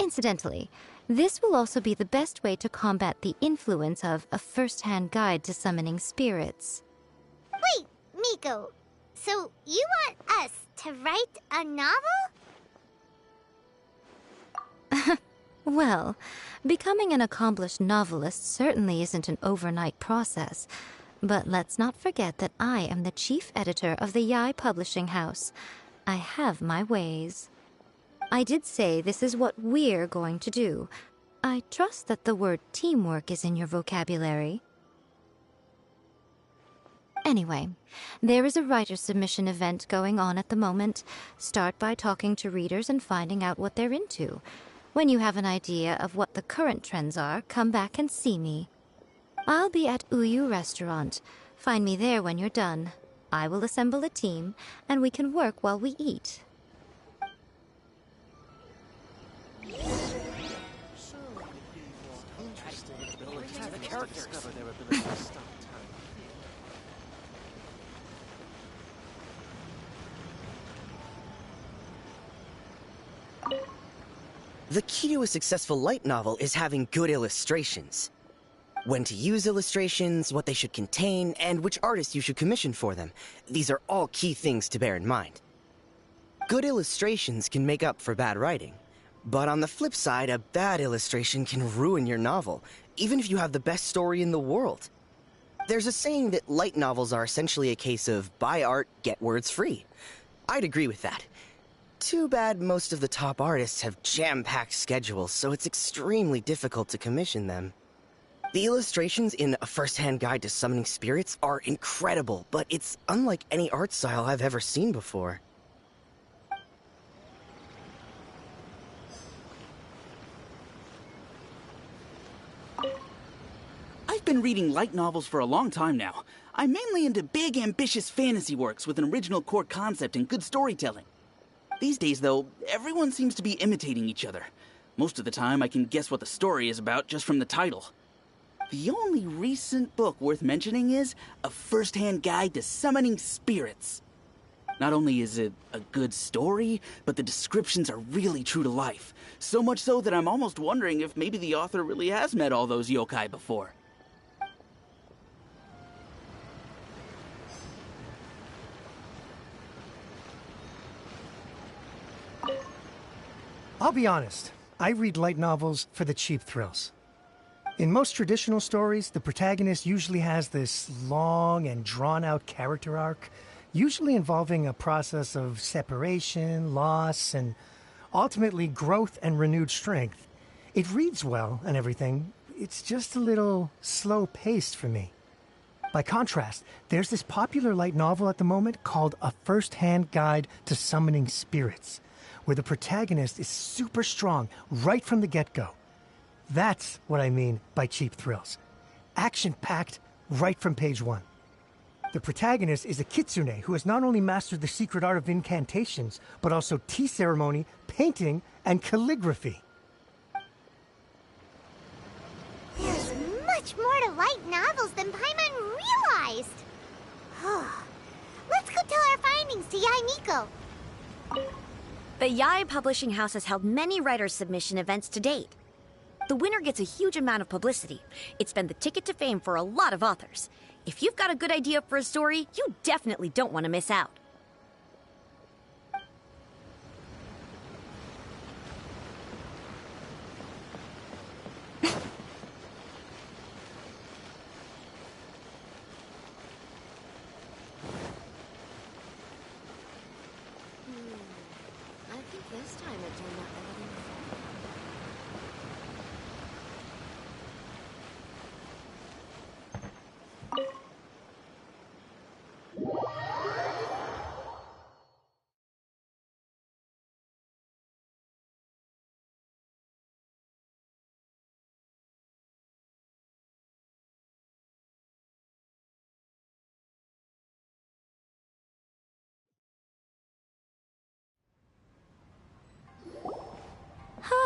Speaker 8: Incidentally, this will also be the best way to combat the influence of A First-Hand Guide to Summoning Spirits.
Speaker 2: Wait, Miko, so you want us to write a novel?
Speaker 8: Well, becoming an accomplished novelist certainly isn't an overnight process. But let's not forget that I am the chief editor of the Yae Publishing House. I have my ways. I did say this is what we're going to do. I trust that the word teamwork is in your vocabulary. Anyway, there is a writer submission event going on at the moment. Start by talking to readers and finding out what they're into. When you have an idea of what the current trends are, come back and see me. I'll be at Uyu Restaurant. Find me there when you're done. I will assemble a team, and we can work while we eat.
Speaker 11: The key to a successful light novel is having good illustrations. When to use illustrations, what they should contain, and which artists you should commission for them. These are all key things to bear in mind. Good illustrations can make up for bad writing. But on the flip side, a bad illustration can ruin your novel, even if you have the best story in the world. There's a saying that light novels are essentially a case of buy art, get words free. I'd agree with that. Too bad most of the top artists have jam-packed schedules, so it's extremely difficult to commission them. The illustrations in A First-Hand Guide to Summoning Spirits are incredible, but it's unlike any art style I've ever seen before.
Speaker 10: I've been reading light novels for a long time now. I'm mainly into big, ambitious fantasy works with an original core concept and good storytelling. These days, though, everyone seems to be imitating each other. Most of the time, I can guess what the story is about just from the title. The only recent book worth mentioning is A First-Hand Guide to Summoning Spirits. Not only is it a good story, but the descriptions are really true to life. So much so that I'm almost wondering if maybe the author really has met all those yokai before.
Speaker 5: I'll be honest, I read light novels for the cheap thrills. In most traditional stories, the protagonist usually has this long and drawn-out character arc, usually involving a process of separation, loss, and ultimately growth and renewed strength. It reads well and everything, it's just a little slow-paced for me. By contrast, there's this popular light novel at the moment called A First-Hand Guide to Summoning Spirits, where the protagonist is super strong right from the get-go. That's what I mean by cheap thrills. Action-packed right from page 1. The protagonist is a kitsune who has not only mastered the secret art of incantations, but also tea ceremony, painting, and calligraphy.
Speaker 2: There's much more to light novels than Paimon realized. Let's go tell our findings to Yae Miko.
Speaker 12: The Yae Publishing House has held many writers' submission events to date. The winner gets a huge amount of publicity. It's been the ticket to fame for a lot of authors. If you've got a good idea for a story, you definitely don't want to miss out.
Speaker 6: I think this time it turned out better than before.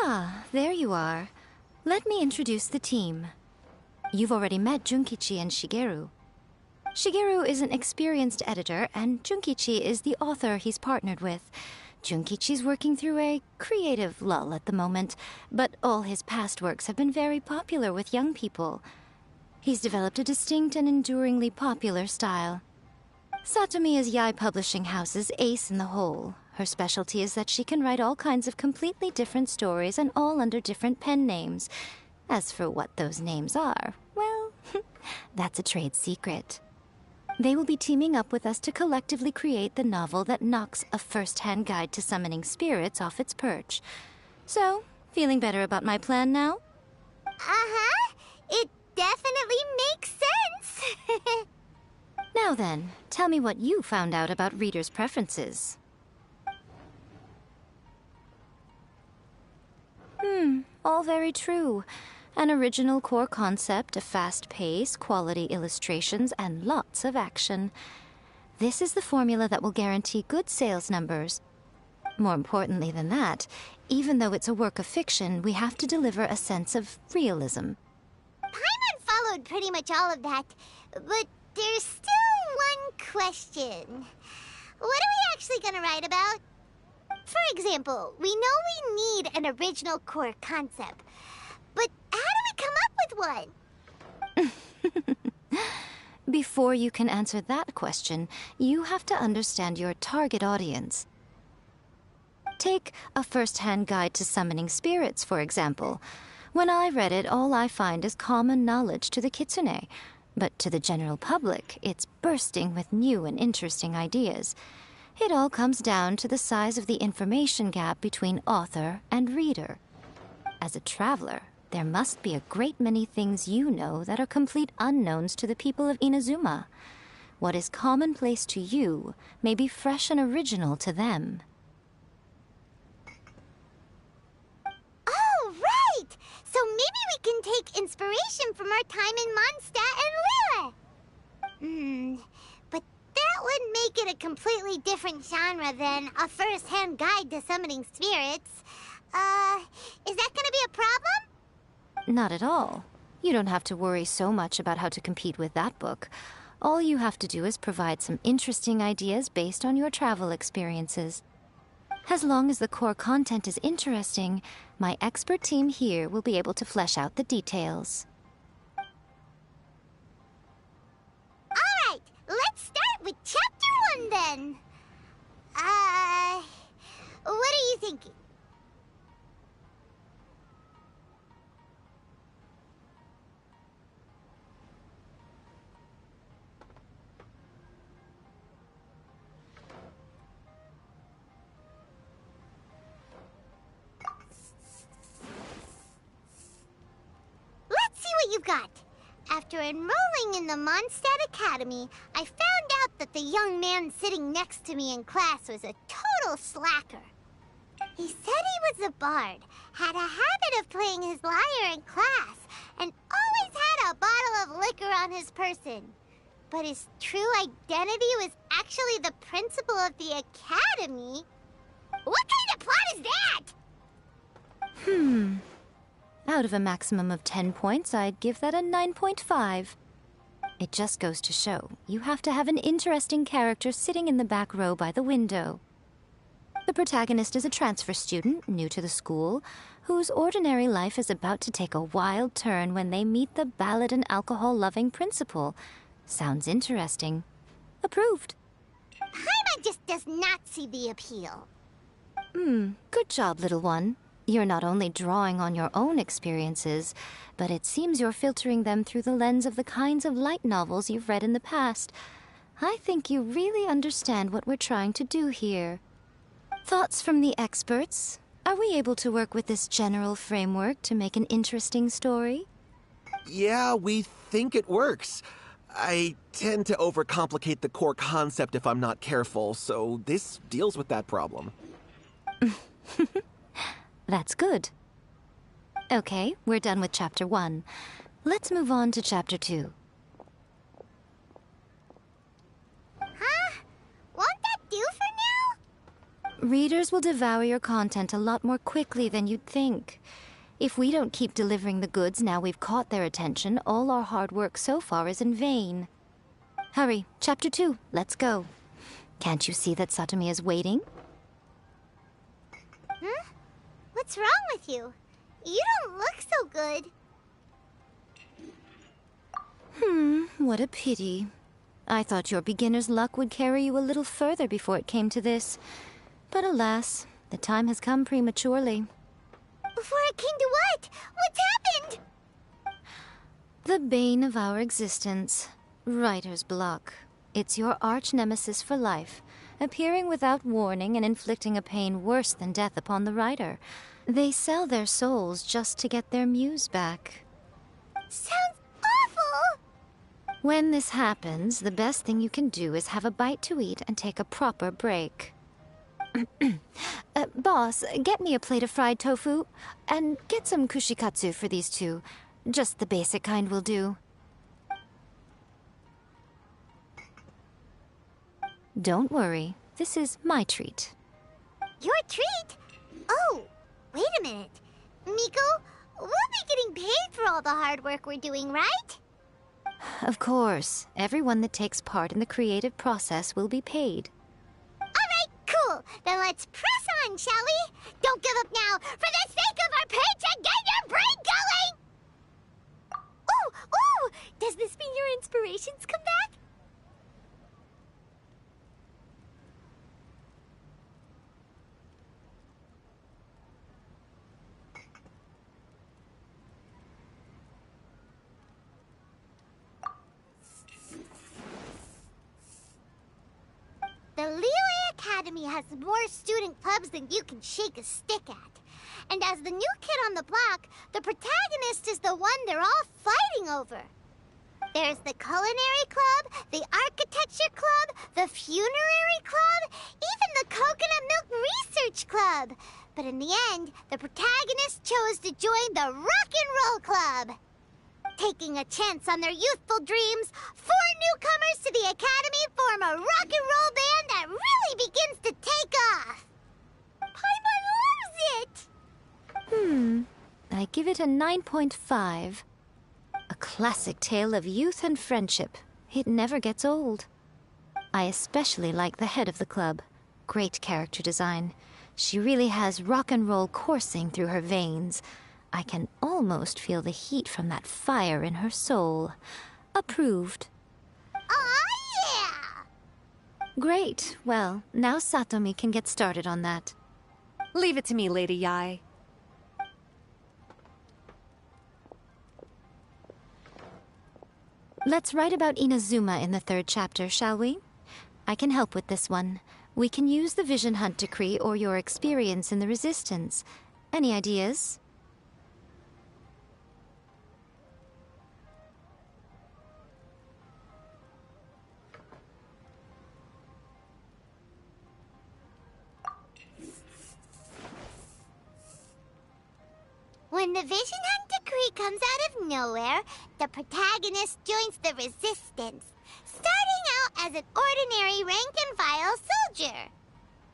Speaker 8: Ah, there you are. Let me introduce the team. You've already met Junkichi and Shigeru. Shigeru is an experienced editor, and Junkichi is the author he's partnered with. Junkichi's working through a creative lull at the moment, but all his past works have been very popular with young people. He's developed a distinct and enduringly popular style. Satomi is Yae Publishing House's ace in the hole. Her specialty is that she can write all kinds of completely different stories and all under different pen names. As for what those names are, well, that's a trade secret. They will be teaming up with us to collectively create the novel that knocks a first-hand guide to summoning spirits off its perch. So, feeling better about my plan now?
Speaker 2: Uh-huh. It definitely makes sense.
Speaker 8: Now then, tell me what you found out about readers' preferences. All very true. An original core concept, a fast pace, quality illustrations, and lots of action. This is the formula that will guarantee good sales numbers. More importantly than that, even though it's a work of fiction, we have to deliver a sense of realism.
Speaker 2: Paimon followed pretty much all of that, but there's still one question. What are we actually gonna write about? For example, we know we need an original core concept, but how do we come up with one?
Speaker 8: Before you can answer that question, you have to understand your target audience. Take a first-hand guide to summoning spirits, for example. When I read it, all I find is common knowledge to the kitsune. But to the general public, it's bursting with new and interesting ideas. It all comes down to the size of the information gap between author and reader. As a traveler, there must be a great many things you know that are complete unknowns to the people of Inazuma. What is commonplace to you may be fresh and original to them.
Speaker 2: Oh, right! So maybe we can take inspiration from our time in Mondstadt and Liyue. But that would make it a completely different genre than a first-hand guide to summoning spirits. Is that gonna be a problem?
Speaker 8: Not at all. You don't have to worry so much about how to compete with that book. All you have to do is provide some interesting ideas based on your travel experiences. As long as the core content is interesting, my expert team here will be able to flesh out the details.
Speaker 2: Alright, let's start with Chapter 1 then. What are you thinking? Let's see what you've got. After enrolling in the Mondstadt Academy, I found out that the young man sitting next to me in class was a total slacker. He said he was a bard, had a habit of playing his lyre in class, and always had a bottle of liquor on his person. But his true identity was actually the principal of the academy? What kind of plot is that?
Speaker 8: Out of a maximum of 10 points, I'd give that a 9.5. It just goes to show, you have to have an interesting character sitting in the back row by the window. The protagonist is a transfer student, new to the school, whose ordinary life is about to take a wild turn when they meet the ballad and alcohol-loving principal. Sounds interesting. Approved.
Speaker 2: Paimon just does not see the appeal.
Speaker 8: Good job, little one. You're not only drawing on your own experiences, but it seems you're filtering them through the lens of the kinds of light novels you've read in the past. I think you really understand what we're trying to do here. Thoughts from the experts? Are we able to work with this general framework to make an interesting story?
Speaker 4: Yeah, we think it works. I tend to overcomplicate the core concept if I'm not careful, so this deals with that problem.
Speaker 8: That's good. Okay, we're done with Chapter 1. Let's move on to Chapter 2.
Speaker 2: Huh? Won't that do for now?
Speaker 8: Readers will devour your content a lot more quickly than you'd think. If we don't keep delivering the goods now we've caught their attention, all our hard work so far is in vain. Hurry, Chapter 2, let's go. Can't you see that Satomi is waiting?
Speaker 2: Huh? What's wrong with you? You don't look so good.
Speaker 8: What a pity. I thought your beginner's luck would carry you a little further before it came to this. But alas, the time has come prematurely.
Speaker 2: Before it came to what? What's happened?
Speaker 8: The bane of our existence. Writer's block. It's your arch-nemesis for life, appearing without warning and inflicting a pain worse than death upon the writer. They sell their souls just to get their muse back.
Speaker 2: Sounds awful!
Speaker 8: When this happens, the best thing you can do is have a bite to eat and take a proper break. Boss, get me a plate of fried tofu, and get some kushikatsu for these two. Just the basic kind will do. Don't worry, this is my treat.
Speaker 2: Your treat? Oh, wait a minute. Miko, we'll be getting paid for all the hard work we're doing, right?
Speaker 8: Of course, everyone that takes part in the creative process will be paid.
Speaker 2: Alright, cool. Then let's press on, shall we? Don't give up now. For the sake of our paycheck, get your brain going! Ooh! Does this mean your inspirations come back? The Liyue Academy has more student clubs than you can shake a stick at. And as the new kid on the block, the protagonist is the one they're all fighting over. There's the Culinary Club, the Architecture Club, the Funerary Club, even the Coconut Milk Research Club. But in the end, the protagonist chose to join the Rock and Roll Club. Taking a chance on their youthful dreams, 4 newcomers to the Academy form a rock and roll band that really begins to take off. Paimon loves it!
Speaker 8: I give it a 9.5. A classic tale of youth and friendship. It never gets old. I especially like the head of the club. Great character design. She really has rock and roll coursing through her veins. I can almost feel the heat from that fire in her soul. Approved.
Speaker 2: Aw, yeah!
Speaker 8: Great. Well, now Satomi can get started on that.
Speaker 13: Leave it to me, Lady Yae.
Speaker 8: Let's write about Inazuma in the 3rd chapter, shall we? I can help with this one. We can use the Vision Hunt Decree or your experience in the Resistance. Any ideas?
Speaker 2: When the Vision Hunt decree comes out of nowhere, the protagonist joins the resistance, starting out as an ordinary rank-and-file soldier.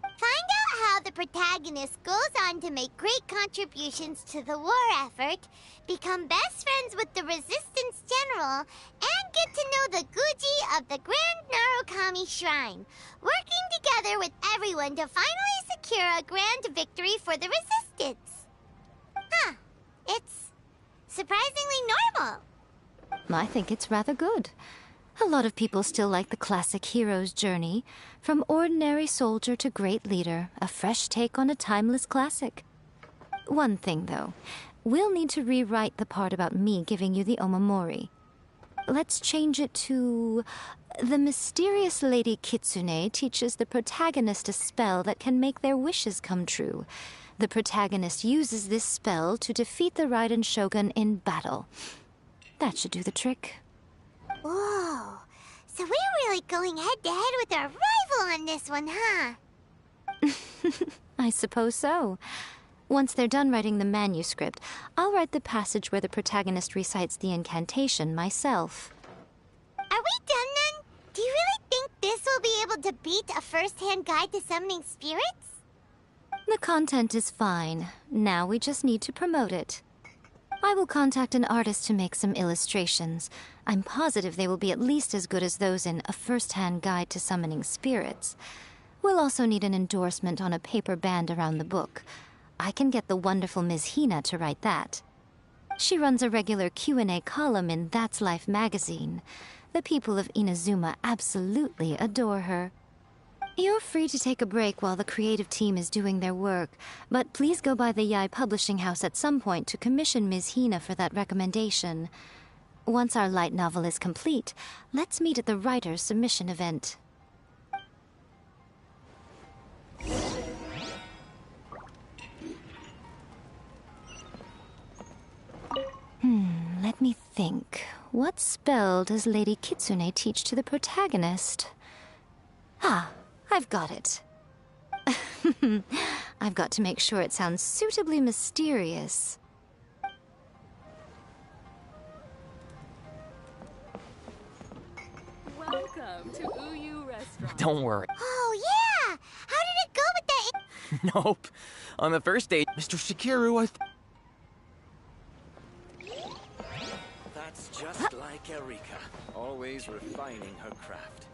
Speaker 2: Find out how the protagonist goes on to make great contributions to the war effort, become best friends with the Resistance General, and get to know the Guji of the Grand Narukami Shrine, working together with everyone to finally secure a grand victory for the Resistance. Huh. It's surprisingly normal.
Speaker 8: I think it's rather good. A lot of people still like the classic hero's journey, from ordinary soldier to great leader, a fresh take on a timeless classic. One thing, though. We'll need to rewrite the part about me giving you the omamori. Let's change it to... The mysterious Lady Kitsune teaches the protagonist a spell that can make their wishes come true. The protagonist uses this spell to defeat the Raiden Shogun in battle. That should do the trick.
Speaker 2: Whoa. So we're really going head-to-head with our rival on this one, huh?
Speaker 8: I suppose so. Once they're done writing the manuscript, I'll write the passage where the protagonist recites the incantation myself.
Speaker 2: Are we done then? Do you really think this will be able to beat a first-hand guide to summoning spirits?
Speaker 8: The content is fine. Now we just need to promote it. I will contact an artist to make some illustrations. I'm positive they will be at least as good as those in A First-Hand Guide to Summoning Spirits. We'll also need an endorsement on a paper band around the book. I can get the wonderful Ms. Hina to write that. She runs a regular Q&A column in That's Life magazine. The people of Inazuma absolutely adore her. You're free to take a break while the creative team is doing their work, but please go by the Yae Publishing House at some point to commission Ms. Hina for that recommendation. Once our light novel is complete, let's meet at the writer's submission event. Let me think. What spell does Lady Kitsune teach to the protagonist? Ah, I've got it. I've got to make sure it sounds suitably mysterious.
Speaker 3: Welcome to Uyu Restaurant.
Speaker 7: Don't worry.
Speaker 2: Oh, yeah! How did it go with that?
Speaker 7: Nope. On the first date,
Speaker 4: Mr. Shikiru,
Speaker 14: That's just like Erika, always refining her craft.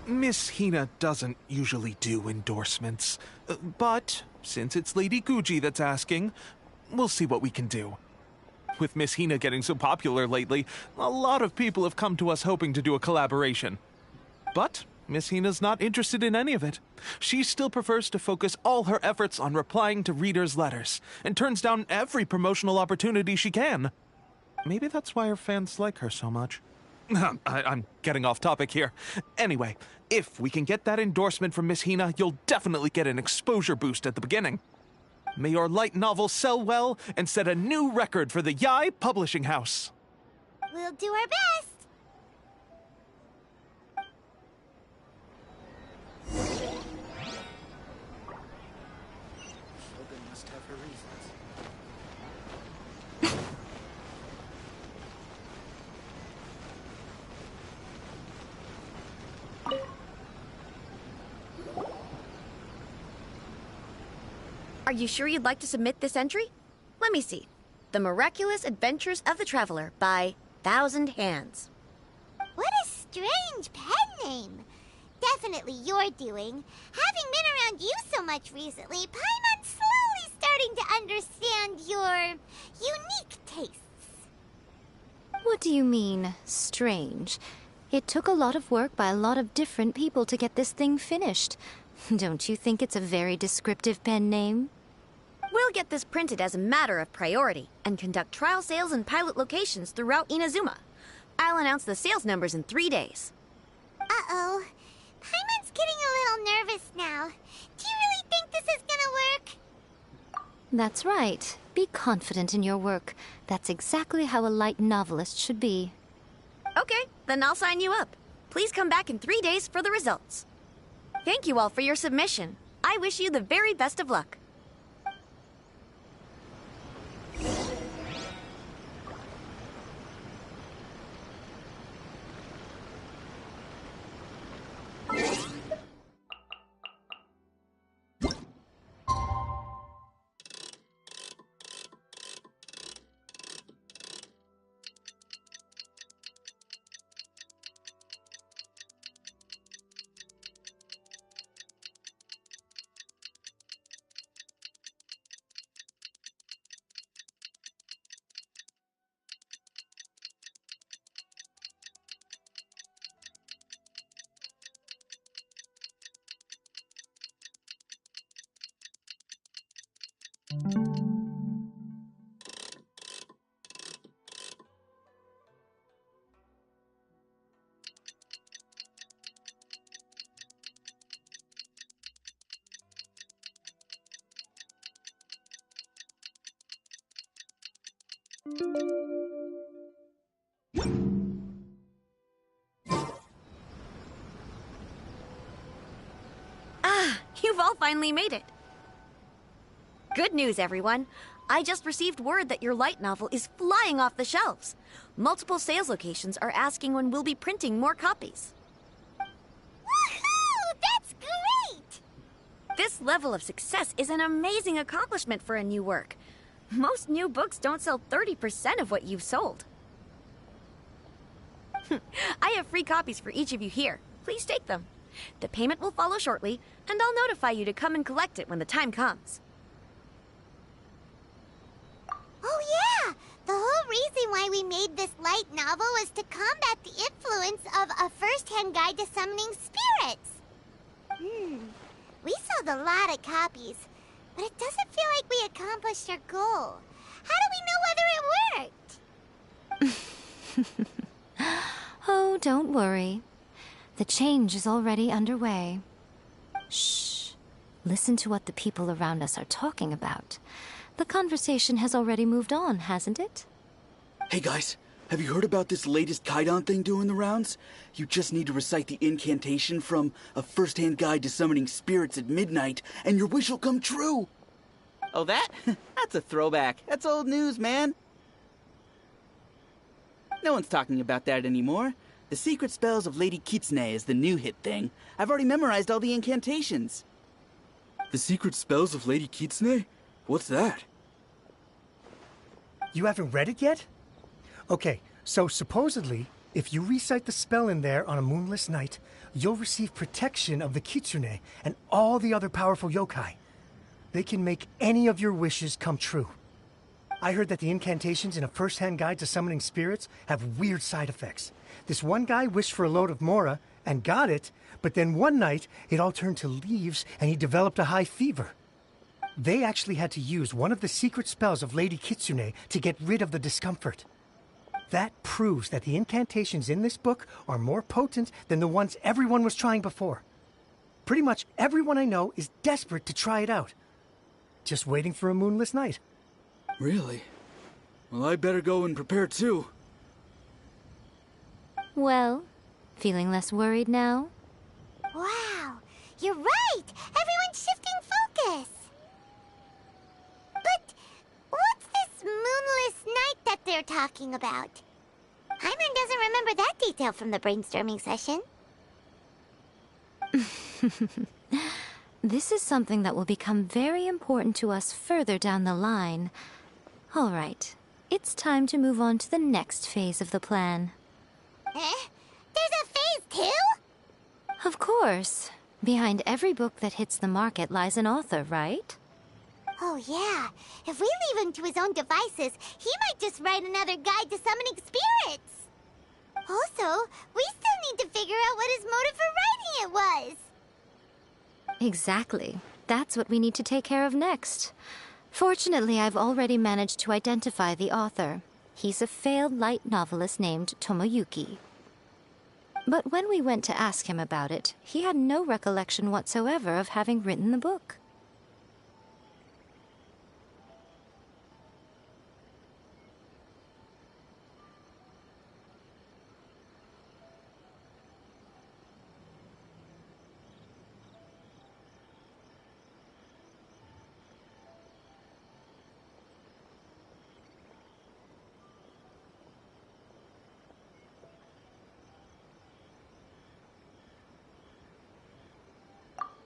Speaker 4: Miss Hina doesn't usually do endorsements, but since it's Lady Guji that's asking, we'll see what we can do. With Miss Hina getting so popular lately, a lot of people have come to us hoping to do a collaboration. But Miss Hina's not interested in any of it. She still prefers to focus all her efforts on replying to readers' letters, and turns down every promotional opportunity she can. Maybe that's why her fans like her so much. I'm getting off topic here. Anyway, if we can get that endorsement from Miss Hina, you'll definitely get an exposure boost at the beginning. May your light novel sell well and set a new record for the Yae Publishing House.
Speaker 2: We'll do our best.
Speaker 14: Shogun must have her reasons.
Speaker 12: Are you sure you'd like to submit this entry? Let me see. The Miraculous Adventures of the Traveler by Thousand Hands.
Speaker 2: What a strange pen name. Definitely your doing. Having been around you so much recently, Paimon's slowly starting to understand your unique tastes.
Speaker 8: What do you mean, strange? It took a lot of work by a lot of different people to get this thing finished. Don't you think it's a very descriptive pen name?
Speaker 12: We'll get this printed as a matter of priority and conduct trial sales in pilot locations throughout Inazuma. I'll announce the sales numbers in 3 days.
Speaker 2: Uh-oh. Paimon's getting a little nervous now. Do you really think this is gonna work?
Speaker 8: That's right. Be confident in your work. That's exactly how a light novelist should be.
Speaker 12: Okay, then I'll sign you up. Please come back in 3 days for the results. Thank you all for your submission. I wish you the very best of luck. You've all finally made it. Good news, everyone. I just received word that your light novel is flying off the shelves. Multiple sales locations are asking when we'll be printing more copies.
Speaker 2: Woohoo! That's great!
Speaker 12: This level of success is an amazing accomplishment for a new work. Most new books don't sell 30% of what you've sold. I have free copies for each of you here. Please take them. The payment will follow shortly, and I'll notify you to come and collect it when the time comes.
Speaker 2: Oh yeah! The whole reason why we made this light novel was to combat the influence of a first-hand guide to summoning spirits. We sold a lot of copies, but it doesn't feel like we accomplished our goal. How do we know whether it worked?
Speaker 8: Oh, don't worry. The change is already underway. Shh. Listen to what the people around us are talking about. The conversation has already moved on, hasn't it?
Speaker 10: Hey guys, have you heard about this latest Kaidan thing doing the rounds? You just need to recite the incantation from A First-Hand Guide to Summoning Spirits at midnight, and your wish will come true!
Speaker 15: Oh, that? That's a throwback. That's old news, man. No one's talking about that anymore. The Secret Spells of Lady Kitsune is the new hit thing. I've already memorized all the incantations.
Speaker 10: The Secret Spells of Lady Kitsune? What's that?
Speaker 5: You haven't read it yet? Okay, so supposedly, if you recite the spell in there on a moonless night, you'll receive protection of the Kitsune and all the other powerful yokai. They can make any of your wishes come true. I heard that the incantations in A First-Hand Guide to Summoning Spirits have weird side effects. This one guy wished for a load of mora and got it, but then one night it all turned to leaves and he developed a high fever. They actually had to use one of the secret spells of Lady Kitsune to get rid of the discomfort. That proves that the incantations in this book are more potent than the ones everyone was trying before. Pretty much everyone I know is desperate to try it out. Just waiting for a moonless night.
Speaker 10: Really? Well, I better go and prepare too.
Speaker 8: Well, feeling less worried now?
Speaker 2: Wow, you're right! Everyone's shifting focus! But what's this moonless night that they're talking about? Hyman doesn't remember that detail from the brainstorming session.
Speaker 8: This is something that will become very important to us further down the line. All right, it's time to move on to the next phase of the plan.
Speaker 2: There's a phase 2?
Speaker 8: Of course. Behind every book that hits the market lies an author, right?
Speaker 2: Oh yeah, if we leave him to his own devices, he might just write another guide to summoning spirits. Also, we still need to figure out what his motive for writing it was.
Speaker 8: Exactly. That's what we need to take care of next. Fortunately, I've already managed to identify the author. He's a failed light novelist named Tomoyuki. But when we went to ask him about it, he had no recollection whatsoever of having written the book.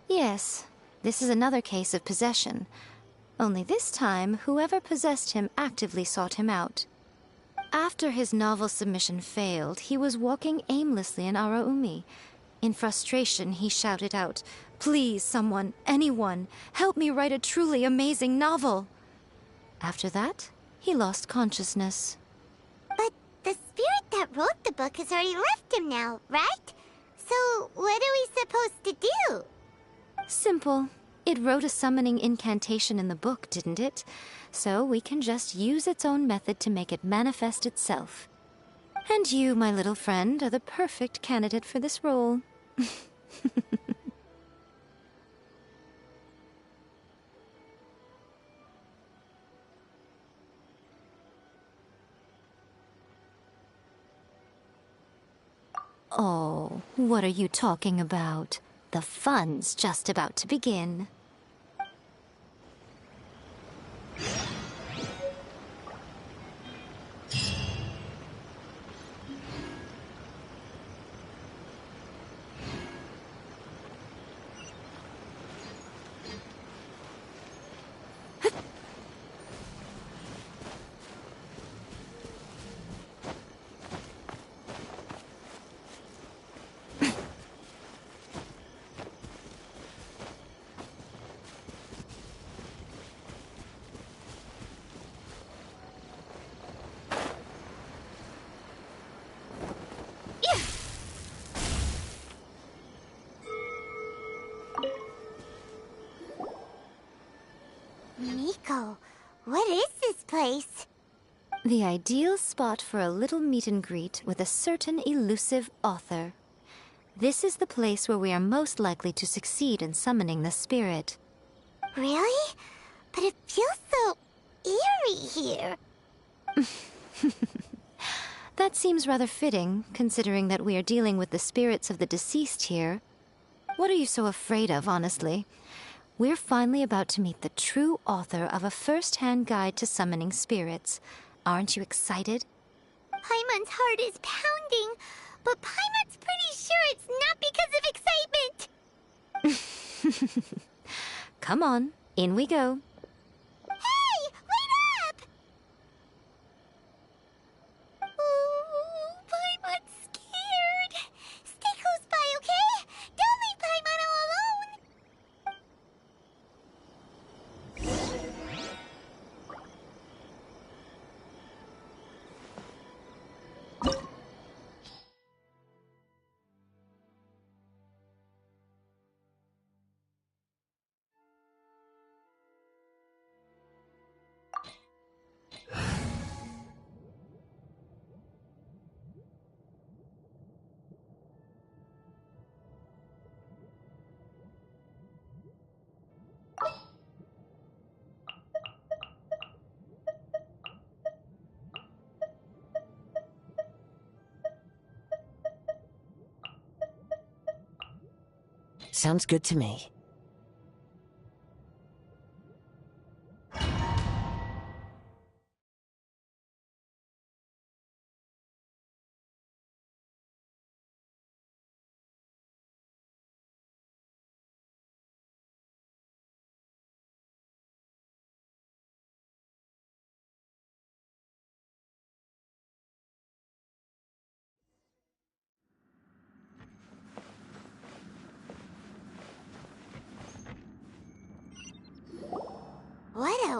Speaker 8: Yes, this is another case of possession. Only this time, whoever possessed him actively sought him out. After his novel submission failed, he was walking aimlessly in Araumi. In frustration, he shouted out, "Please, someone, anyone, help me write a truly amazing novel!" After that, he lost consciousness.
Speaker 2: But the spirit that wrote the book has already left him now, right? So what are we supposed to do?
Speaker 8: Simple. It wrote a summoning incantation in the book, didn't it? So we can just use its own method to make it manifest itself. And you, my little friend, are the perfect candidate for this role. Oh, what are you talking about? The fun's just about to begin.
Speaker 2: Miko, what is this place?
Speaker 8: The ideal spot for a little meet and greet with a certain elusive author. This is the place where we are most likely to succeed in summoning the spirit.
Speaker 2: Really? But it feels so eerie here.
Speaker 8: That seems rather fitting, considering that we are dealing with the spirits of the deceased here. What are you so afraid of, honestly? We're finally about to meet the true author of a first-hand guide to summoning spirits. Aren't you excited?
Speaker 2: Paimon's heart is pounding, but Paimon's pretty sure it's not because of excitement.
Speaker 8: Come on, in we go.
Speaker 2: Hey, wait up! Oh, Paimon's scared. Stay close by, okay? Don't leave Paimon all alone.
Speaker 16: Sounds good to me.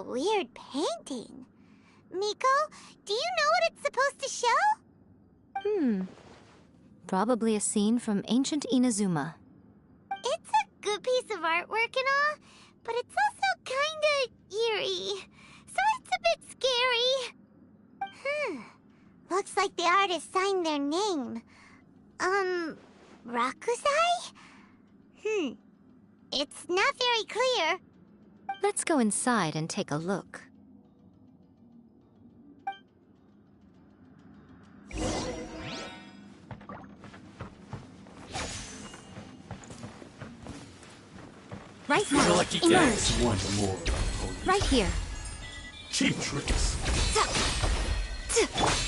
Speaker 2: a weird painting. Miko, do you know what it's supposed to show?
Speaker 8: Probably a scene from ancient Inazuma.
Speaker 2: It's a good piece of artwork and all, but it's also kinda eerie. So it's a bit scary. Looks like the artist signed their name. Rakusai? It's not very clear.
Speaker 8: Let's go inside and take a look. Right now, emerge.
Speaker 5: One more.
Speaker 8: Right here.
Speaker 5: Cheap tricks.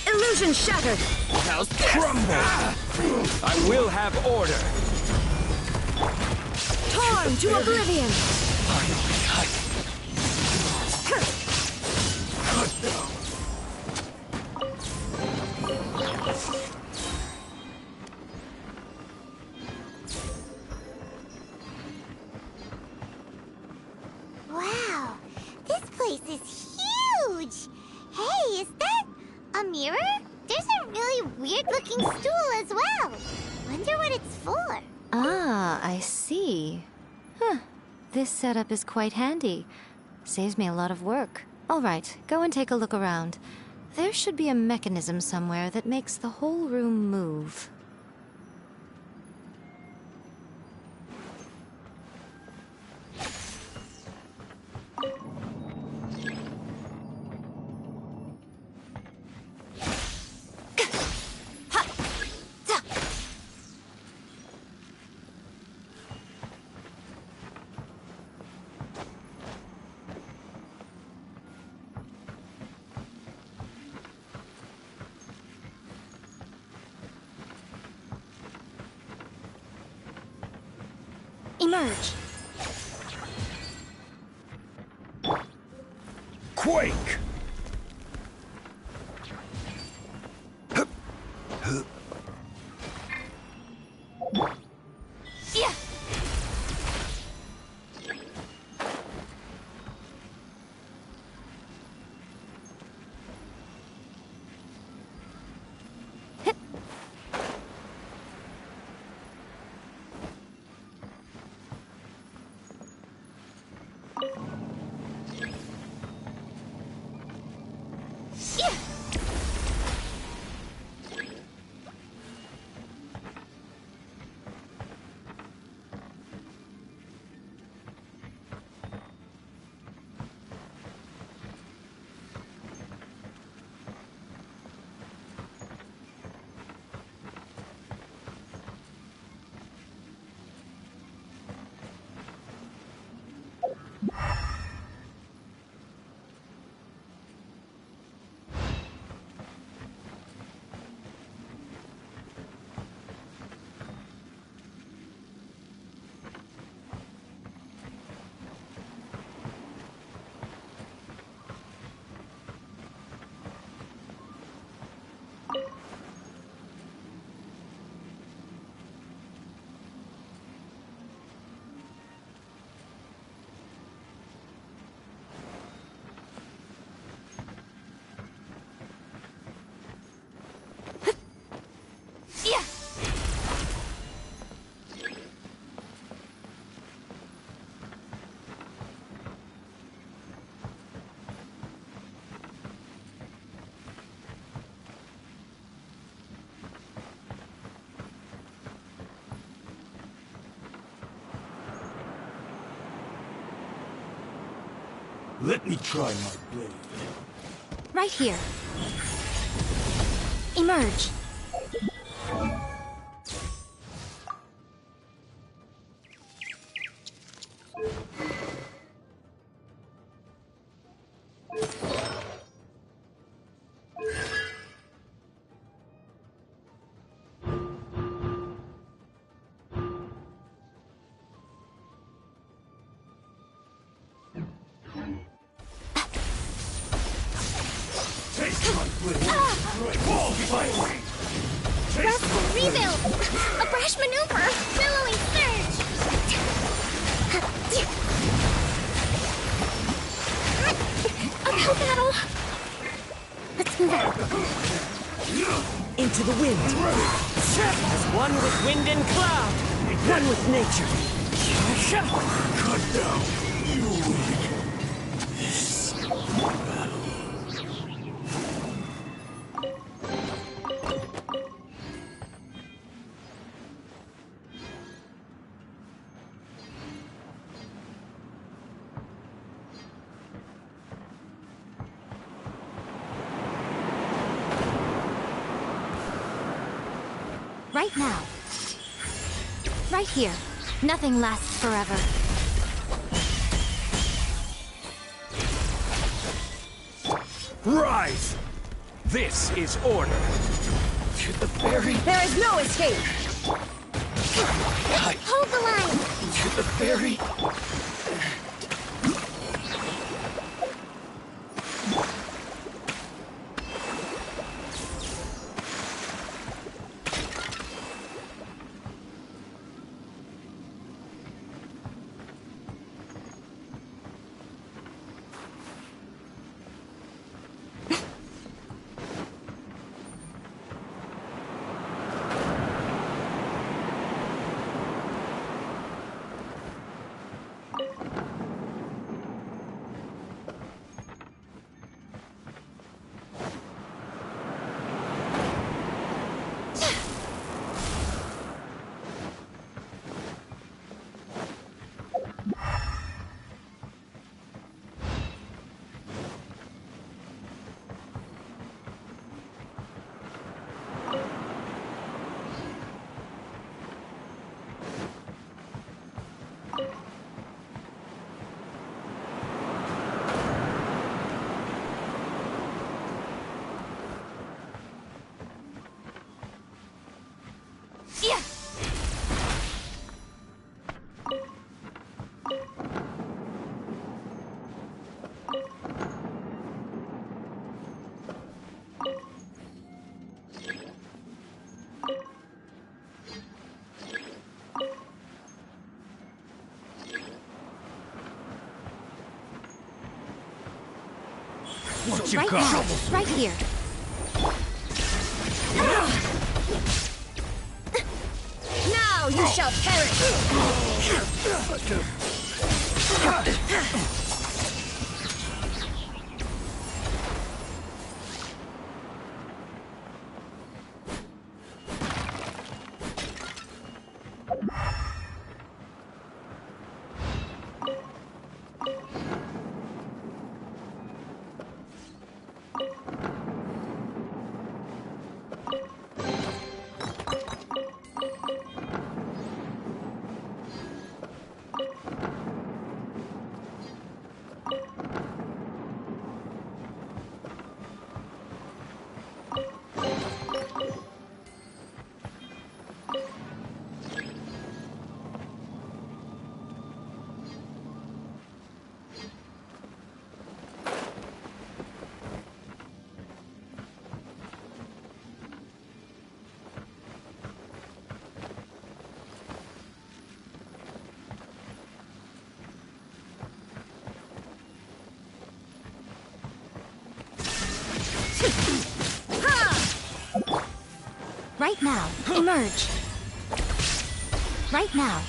Speaker 12: Illusion shattered!
Speaker 9: How's this? Crumble! I will have order.
Speaker 12: Torn to oblivion!
Speaker 2: Wow, this place is huge! Hey, is that a mirror? There's a really weird-looking stool as well. Wonder what it's for.
Speaker 8: Ah, I see. This setup is quite handy. Saves me a lot of work. All right, go and take a look around. There should be a mechanism somewhere that makes the whole room move. Emerge.
Speaker 5: Quake!
Speaker 2: Yeah.
Speaker 5: Let me try my blade.
Speaker 8: Right here. Emerge.
Speaker 2: Restful rebuild! A brash maneuver! Billowing surge!
Speaker 6: Battle, battle! Let's move out.
Speaker 11: Into the wind. As one with wind and cloud. One with nature.
Speaker 16: Cut down, you weak.
Speaker 8: Right now. Right here. Nothing lasts forever.
Speaker 16: Rise! This is order. To the very...
Speaker 12: There is no escape!
Speaker 6: Hold the line!
Speaker 16: To the very... What you
Speaker 8: Right
Speaker 16: got?
Speaker 8: now. Right here.
Speaker 12: Now you shall perish!
Speaker 8: Right now. Emerge. Right now.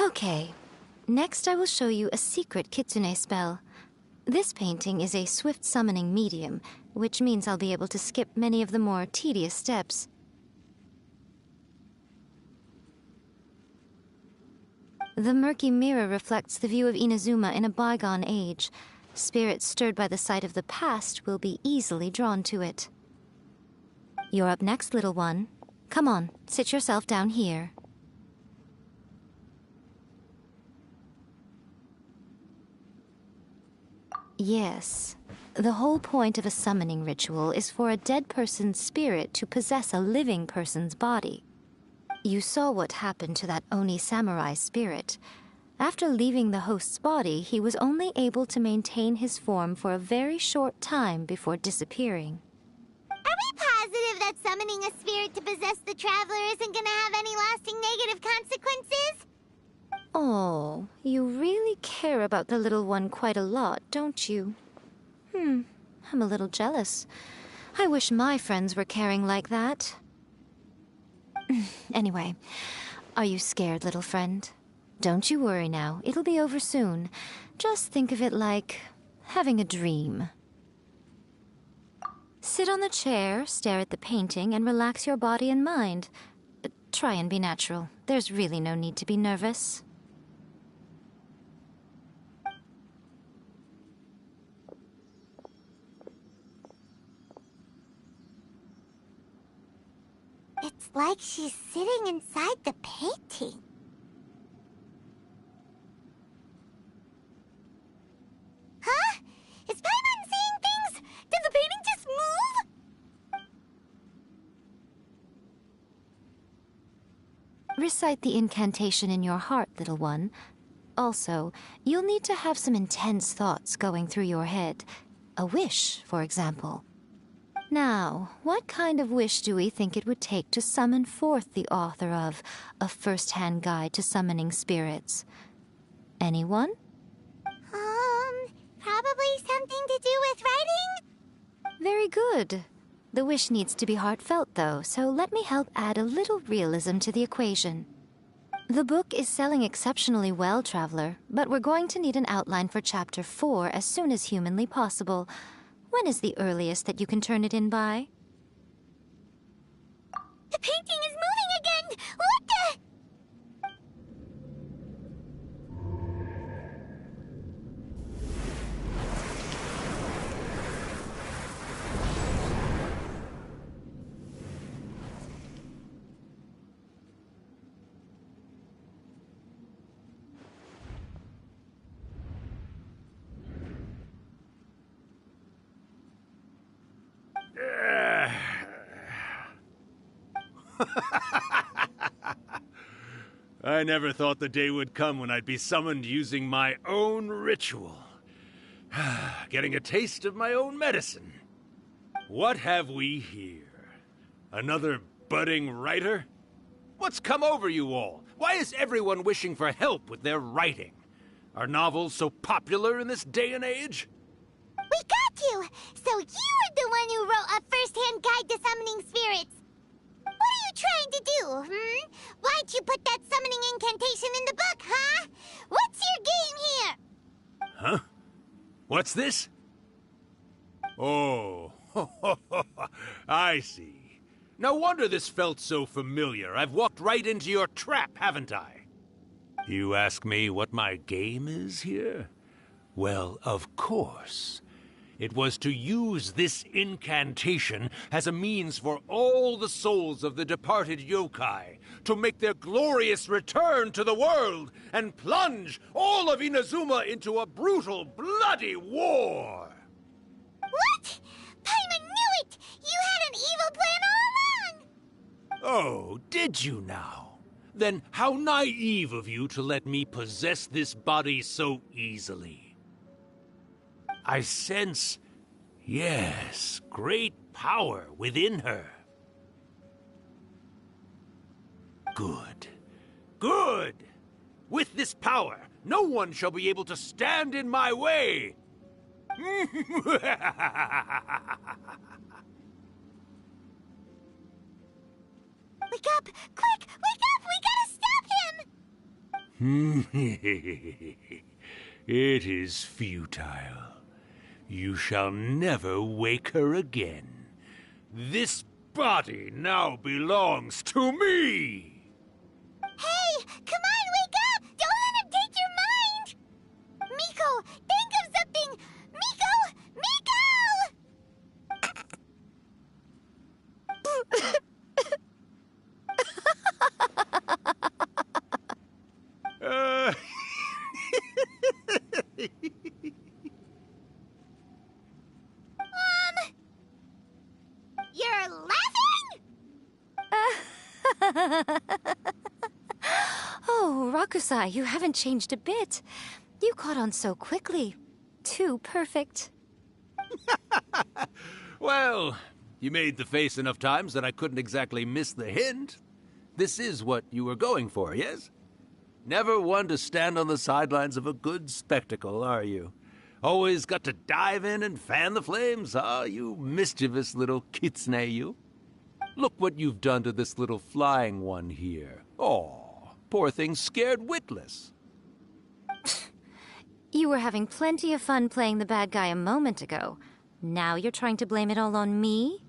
Speaker 8: Okay. Next I will show you a secret kitsune spell. This painting is a swift summoning medium, which means I'll be able to skip many of the more tedious steps. The murky mirror reflects the view of Inazuma in a bygone age. Spirits stirred by the sight of the past will be easily drawn to it. You're up next, little one. Come on, sit yourself down here. Yes. The whole point of a summoning ritual is for a dead person's spirit to possess a living person's body. You saw what happened to that Oni samurai spirit. After leaving the host's body, he was only able to maintain his form for a very short time before disappearing.
Speaker 2: Are we positive that summoning a spirit to possess the traveler isn't gonna have any lasting negative consequences?
Speaker 8: Oh, you really care about the little one quite a lot, don't you? I'm a little jealous. I wish my friends were caring like that. Anyway, are you scared, little friend? Don't you worry now, it'll be over soon. Just think of it like having a dream. Sit on the chair, stare at the painting, and relax your body and mind. Try and be natural. There's really no need to be nervous.
Speaker 2: It's like she's sitting inside the painting. Huh? Is Paimon seeing things? Did the painting just move?
Speaker 8: Recite the incantation in your heart, little one. Also, you'll need to have some intense thoughts going through your head. A wish, for example. Now, what kind of wish do we think it would take to summon forth the author of A First-Hand Guide to Summoning Spirits? Anyone?
Speaker 2: Probably something to do with writing?
Speaker 8: Very good. The wish needs to be heartfelt, though, so let me help add a little realism to the equation. The book is selling exceptionally well, Traveler, but we're going to need an outline for Chapter 4 as soon as humanly possible. When is the earliest that you can turn it in by?
Speaker 2: The painting is moving again! What the...
Speaker 16: I never thought the day would come when I'd be summoned using my own ritual. Getting a taste of my own medicine. What have we here? Another budding writer? What's come over you all? Why is everyone wishing for help with their writing? Are novels so popular in this day and age?
Speaker 2: We got you! So you were the one who wrote A First-Hand Guide to Summoning Spirits. What are you trying to do, Why'd you put that summoning incantation in the book, huh? What's your game here?
Speaker 16: Huh? What's this? Oh, I see. No wonder this felt so familiar. I've walked right into your trap, haven't I? You ask me what my game is here? Well, of course. It was to use this incantation as a means for all the souls of the departed yokai to make their glorious return to the world and plunge all of Inazuma into a brutal, bloody war!
Speaker 2: What? Paimon knew it! You had an evil plan all along!
Speaker 16: Oh, did you now? Then how naive of you to let me possess this body so easily. I sense, yes, great power within her. Good. Good! With this power, no one shall be able to stand in my way!
Speaker 2: Wake up! Quick! Wake up! We gotta stop him!
Speaker 16: It is futile. You shall never wake her again. This body now belongs to me!
Speaker 2: Hey, come on, wake up! Don't let him take your mind! Miko, think of something! Miko!
Speaker 16: Uh,
Speaker 2: You're laughing?
Speaker 8: Oh, Rakusai, you haven't changed a bit. You caught on so quickly. Too perfect.
Speaker 16: Well, you made the face enough times that I couldn't exactly miss the hint. This is what you were going for, yes? Never one to stand on the sidelines of a good spectacle, are you? Always got to dive in and fan the flames, huh? You mischievous little kitsune, you. Look what you've done to this little flying one here. Oh, poor thing scared witless.
Speaker 8: You were having plenty of fun playing the bad guy a moment ago. Now you're trying to blame it all on me?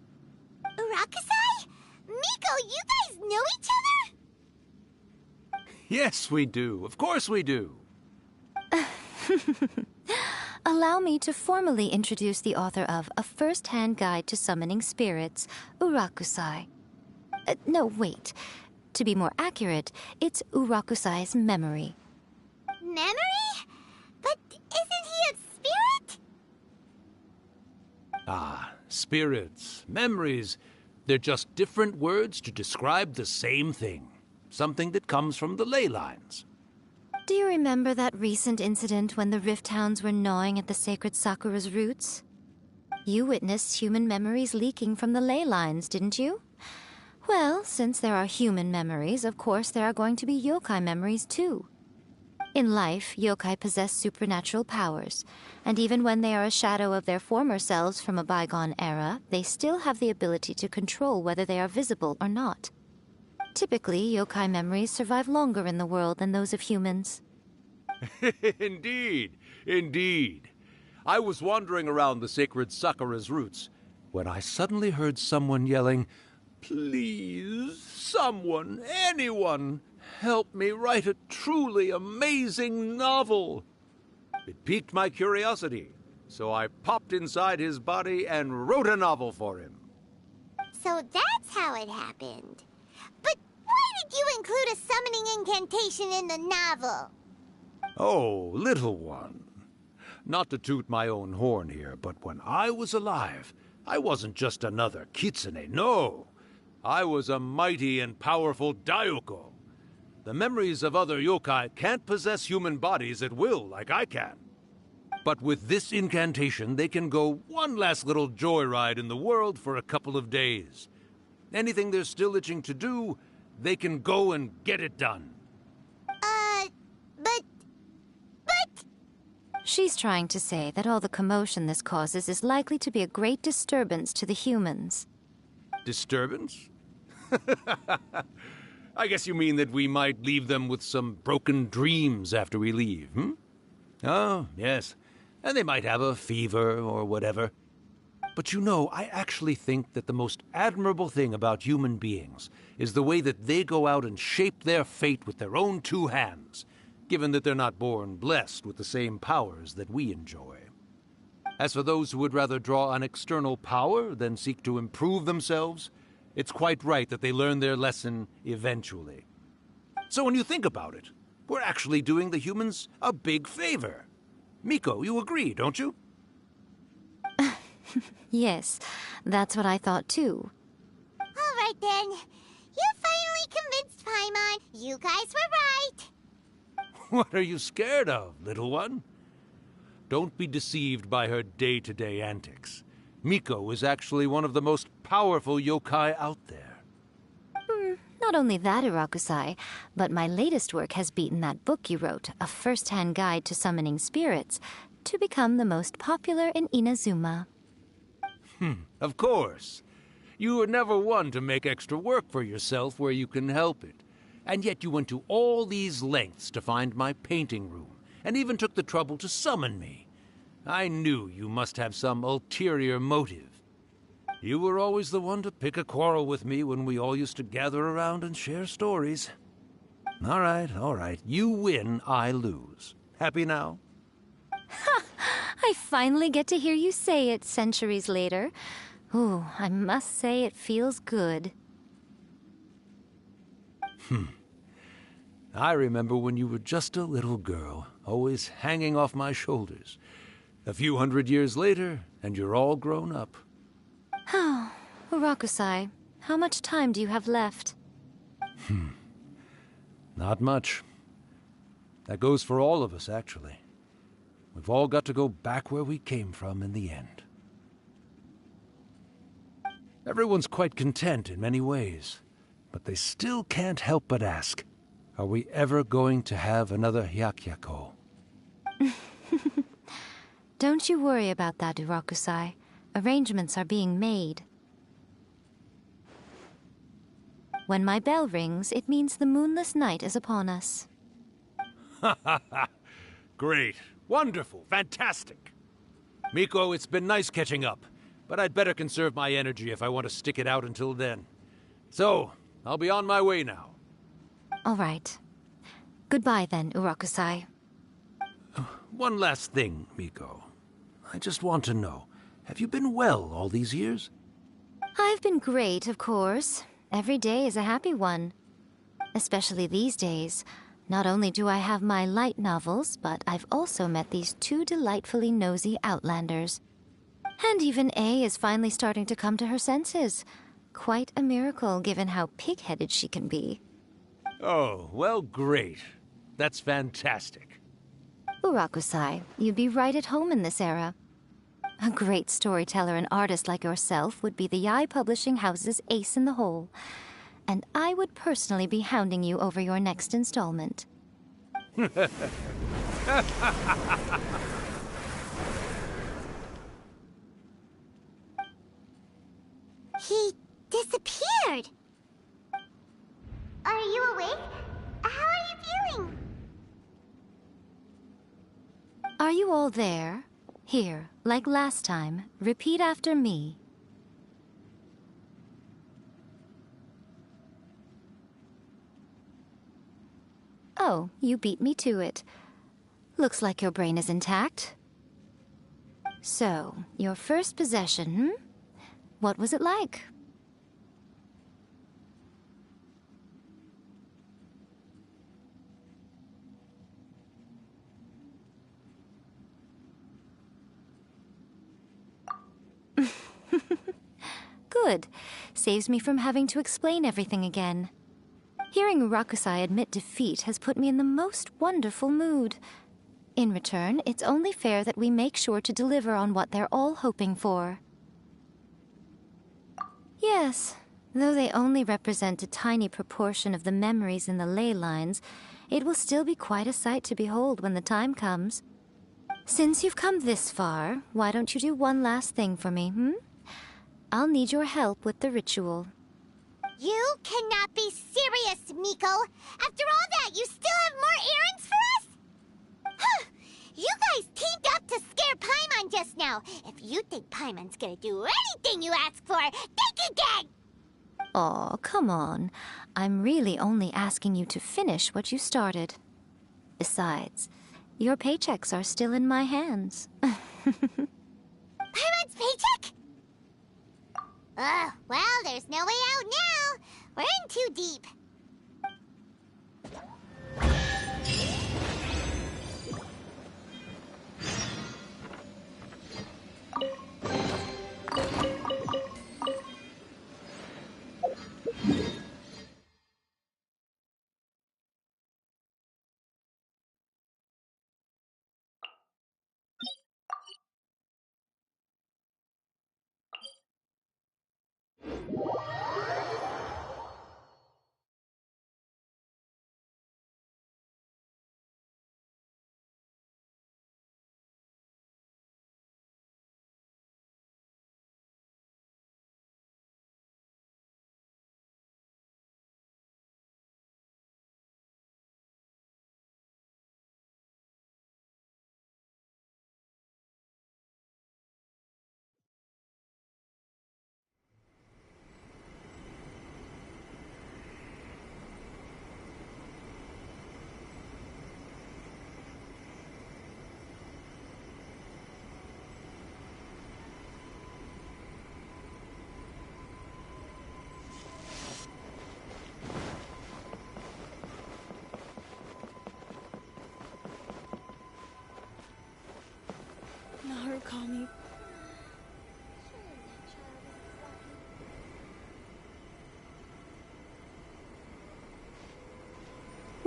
Speaker 2: Rakusai? Miko, you guys know each other?
Speaker 16: Yes, we do. Of course we do.
Speaker 8: Allow me to formally introduce the author of A First-Hand Guide to Summoning Spirits, Urakusai. No, wait. To be more accurate, it's Urakusai's memory.
Speaker 2: Memory? But isn't he a spirit?
Speaker 16: Ah, spirits, memories. They're just different words to describe the same thing. Something that comes from the ley lines.
Speaker 8: Do you remember that recent incident when the Rift Hounds were gnawing at the sacred Sakura's roots? You witnessed human memories leaking from the ley lines, didn't you? Well, since there are human memories, of course there are going to be yokai memories too. In life, yokai possess supernatural powers, and even when they are a shadow of their former selves from a bygone era, they still have the ability to control whether they are visible or not. Typically, yokai memories survive longer in the world than those of humans.
Speaker 16: Indeed, indeed. I was wandering around the sacred Sakura's roots when I suddenly heard someone yelling, "Please, someone, anyone, help me write a truly amazing novel." It piqued my curiosity, so I popped inside his body and wrote a novel for him.
Speaker 2: So that's how it happened. But why did you include a summoning incantation in the novel?
Speaker 16: Oh, little one. Not to toot my own horn here, but when I was alive, I wasn't just another kitsune, no. I was a mighty and powerful Daiyoko. The memories of other yokai can't possess human bodies at will like I can. But with this incantation, they can go one last little joyride in the world for a couple of days. Anything they're still itching to do, they can go and get it done.
Speaker 2: But...
Speaker 8: She's trying to say that all the commotion this causes is likely to be a great disturbance to the humans.
Speaker 16: Disturbance? I guess you mean that we might leave them with some broken dreams after we leave, hmm? Oh, yes. And they might have a fever or whatever. But you know, I actually think that the most admirable thing about human beings is the way that they go out and shape their fate with their own two hands, given that they're not born blessed with the same powers that we enjoy. As for those who would rather draw on external power than seek to improve themselves, it's quite right that they learn their lesson eventually. So when you think about it, we're actually doing the humans a big favor. Miko, you agree, don't you?
Speaker 8: Yes, that's what I thought too.
Speaker 2: All right then. You finally convinced Paimon. You guys were right.
Speaker 16: What are you scared of, little one? Don't be deceived by her day-to-day antics. Miko is actually one of the most powerful yokai out there.
Speaker 8: Not only that, Urakusai, but my latest work has beaten that book you wrote, A First-Hand Guide to Summoning Spirits, to become the most popular in Inazuma.
Speaker 16: Of course. You are never one to make extra work for yourself where you can help it. And yet you went to all these lengths to find my painting room, and even took the trouble to summon me. I knew you must have some ulterior motive. You were always the one to pick a quarrel with me when we all used to gather around and share stories. All right. You win, I lose. Happy now?
Speaker 8: I finally get to hear you say it centuries later. Ooh, I must say it feels good.
Speaker 16: I remember when you were just a little girl, always hanging off my shoulders. A few 100 years later, and you're all grown up.
Speaker 8: Oh, Urakusai, how much time do you have left?
Speaker 16: Not much. That goes for all of us, actually. We've all got to go back where we came from in the end. Everyone's quite content in many ways, but they still can't help but ask, are we ever going to have another Hyakyako?
Speaker 8: Don't you worry about that, Urakusai. Arrangements are being made. When my bell rings, it means the moonless night is upon us.
Speaker 16: Great. Wonderful. Fantastic. Miko, it's been nice catching up, but I'd better conserve my energy if I want to stick it out until then. So, I'll be on my way now.
Speaker 8: All right. Goodbye then, Urakusai.
Speaker 16: One last thing, Miko. I just want to know, have you been well all these years?
Speaker 8: I've been great, of course. Every day is a happy one. Especially these days. Not only do I have my light novels, but I've also met these two delightfully nosy outlanders. And even A is finally starting to come to her senses. Quite a miracle, given how pig-headed she can be.
Speaker 16: Oh, well, great. That's fantastic.
Speaker 8: Urakusai, you'd be right at home in this era. A great storyteller and artist like yourself would be the Yae Publishing House's ace in the hole. And I would personally be hounding you over your next installment.
Speaker 2: He disappeared. Are you awake? How are you feeling?
Speaker 8: Are you all there? Here, like last time, repeat after me. Oh, you beat me to it. Looks like your brain is intact. So, your first possession, What was it like? Good. Saves me from having to explain everything again. Hearing Urakusai admit defeat has put me in the most wonderful mood. In return, it's only fair that we make sure to deliver on what they're all hoping for. Yes, though they only represent a tiny proportion of the memories in the ley lines, it will still be quite a sight to behold when the time comes. Since you've come this far, why don't you do one last thing for me, I'll need your help with the ritual.
Speaker 2: You cannot be serious, Miko! After all that, you still have more errands for us? Huh! You guys teamed up to scare Paimon just now. If you think Paimon's gonna do anything you ask for, think again!
Speaker 8: Aw, come on. I'm really only asking you to finish what you started. Besides, your paychecks are still in my hands.
Speaker 2: Paimon's paycheck? Well, there's no way out now. We're in too deep.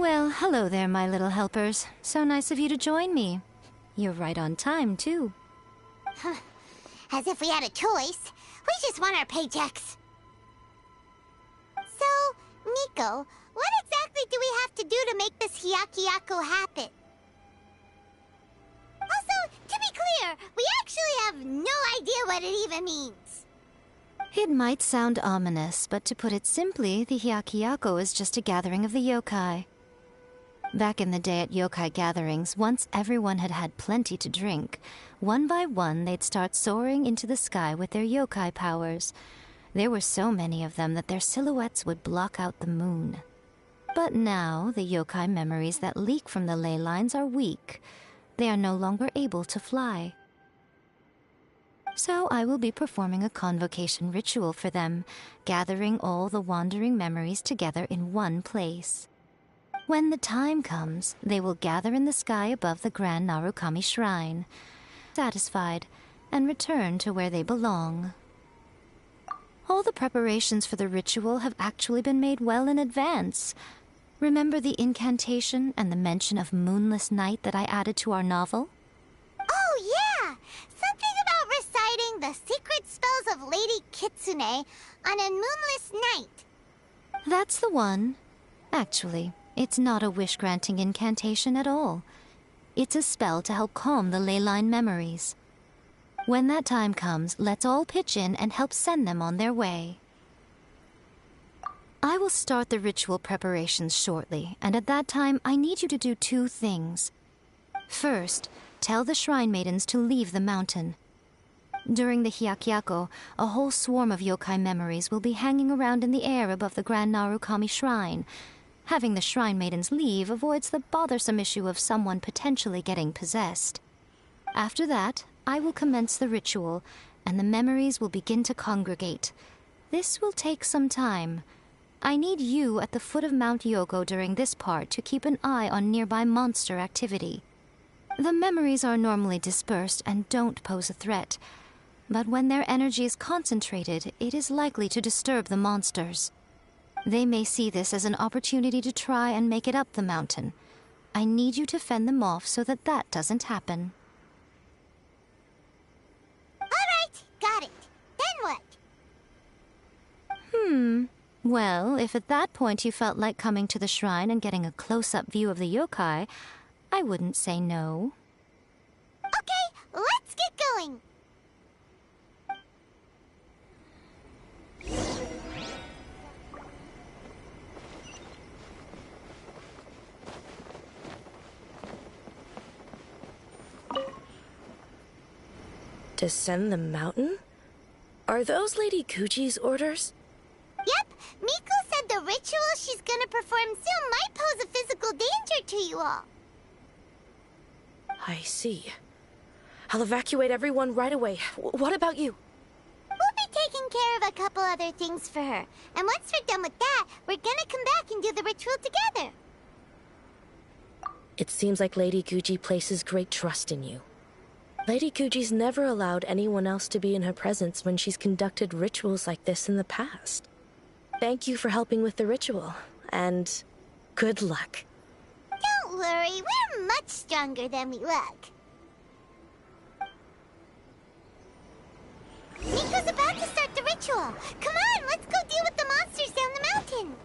Speaker 8: Well, hello there, my little helpers. So nice of you to join me. You're right on time, too.
Speaker 2: As if we had a choice. We just want our paychecks. So, Miko, what exactly do we have to do to make this Hyakyako happen? Also, to be clear, we actually have no idea what it even means.
Speaker 8: It might sound ominous, but to put it simply, the Hyakyako is just a gathering of the yokai. Back in the day at yokai gatherings, once everyone had had plenty to drink, one by one they'd start soaring into the sky with their yokai powers. There were so many of them that their silhouettes would block out the moon. But now, the yokai memories that leak from the ley lines are weak. They are no longer able to fly. So I will be performing a convocation ritual for them, gathering all the wandering memories together in one place. When the time comes, they will gather in the sky above the Grand Narukami Shrine, satisfied, and return to where they belong. All the preparations for the ritual have actually been made well in advance. Remember the incantation and the mention of moonless night that I added to our novel?
Speaker 2: Oh, yeah! Something about reciting the secret spells of Lady Kitsune on a moonless night.
Speaker 8: That's the one. Actually, it's not a wish-granting incantation at all. It's a spell to help calm the ley line memories. When that time comes, let's all pitch in and help send them on their way. I will start the ritual preparations shortly, and at that time I need you to do two things. First, tell the shrine maidens to leave the mountain. During the Hyakyako, a whole swarm of yokai memories will be hanging around in the air above the Grand Narukami Shrine. Having the shrine maidens leave avoids the bothersome issue of someone potentially getting possessed. After that, I will commence the ritual, and the memories will begin to congregate. This will take some time. I need you at the foot of Mount Yogo during this part to keep an eye on nearby monster activity. The memories are normally dispersed and don't pose a threat, but when their energy is concentrated, it is likely to disturb the monsters. They may see this as an opportunity to try and make it up the mountain. I need you to fend them off so that that doesn't happen.
Speaker 2: All right, got it. Then what?
Speaker 8: Well, if at that point you felt like coming to the shrine and getting a close-up view of the yokai, I wouldn't say no.
Speaker 2: Okay, let's get going.
Speaker 17: Descend the mountain? Are those Lady Kuji's orders?
Speaker 2: Yep, Miko said the ritual she's gonna perform soon might pose a physical danger to you all.
Speaker 17: I see. I'll evacuate everyone right away. What about you?
Speaker 2: We'll be taking care of a couple other things for her. And once we're done with that, we're gonna come back and do the ritual together.
Speaker 17: It seems like Lady Guji places great trust in you. Lady Guji's never allowed anyone else to be in her presence when she's conducted rituals like this in the past. Thank you for helping with the ritual, and good luck.
Speaker 2: Don't worry, we're much stronger than we look. Miko's about to start the ritual. Come on, let's go deal with the monsters down the mountain.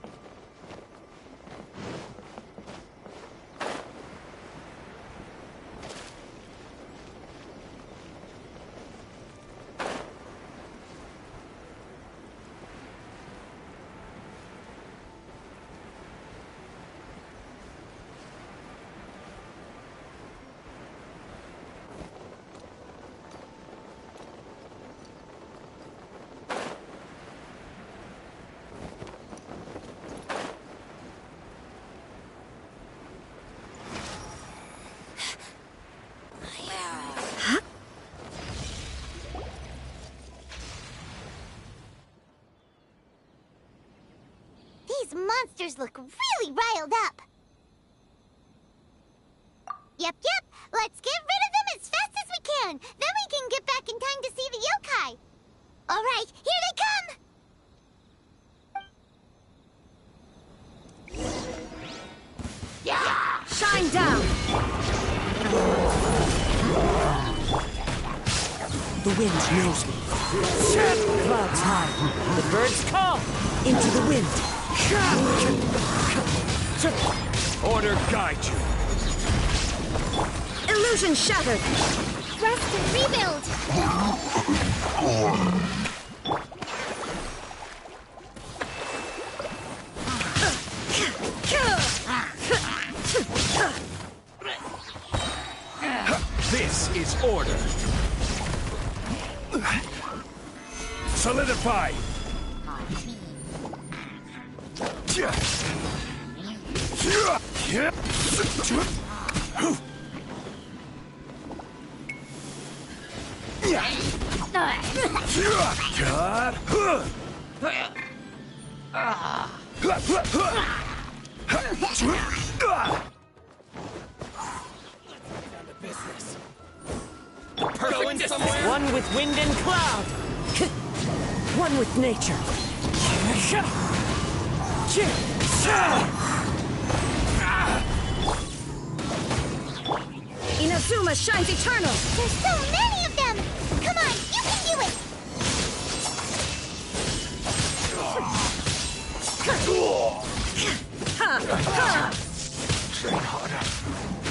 Speaker 2: These monsters look really riled up. Yep. Let's get rid of them as fast as we can. Then we can get back in time to see the yokai. All right, here they come.
Speaker 12: Shine down!
Speaker 18: The wind knows me. Clouds high. The birds call. Into the wind.
Speaker 19: Order guide you.
Speaker 12: Illusion shattered!
Speaker 2: Rest and rebuild!
Speaker 19: This is order. Solidify.
Speaker 18: One with wind and cloud. One with nature.
Speaker 12: Inazuma shines eternal!
Speaker 2: There's so many of them! Come on, you can do it!
Speaker 19: Train harder.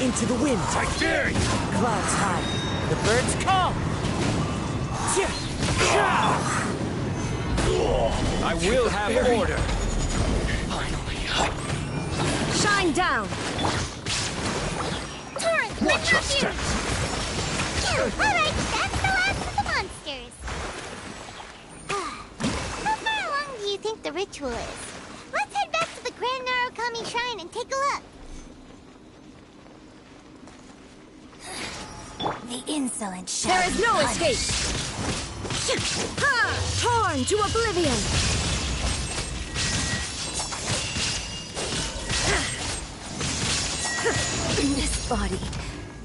Speaker 18: Into the wind.
Speaker 19: I dare you.
Speaker 18: Clouds high. The birds call.
Speaker 19: I will have order.
Speaker 12: Shine down!
Speaker 2: Torrent,
Speaker 19: Watch your step.
Speaker 2: Alright, that's the last of the monsters. How far along do you think the ritual is? Let's head back to the Grand Narukami Shrine and take a look. The insolent shadow.
Speaker 12: There is no escape! Ha! Torn to oblivion!
Speaker 2: This body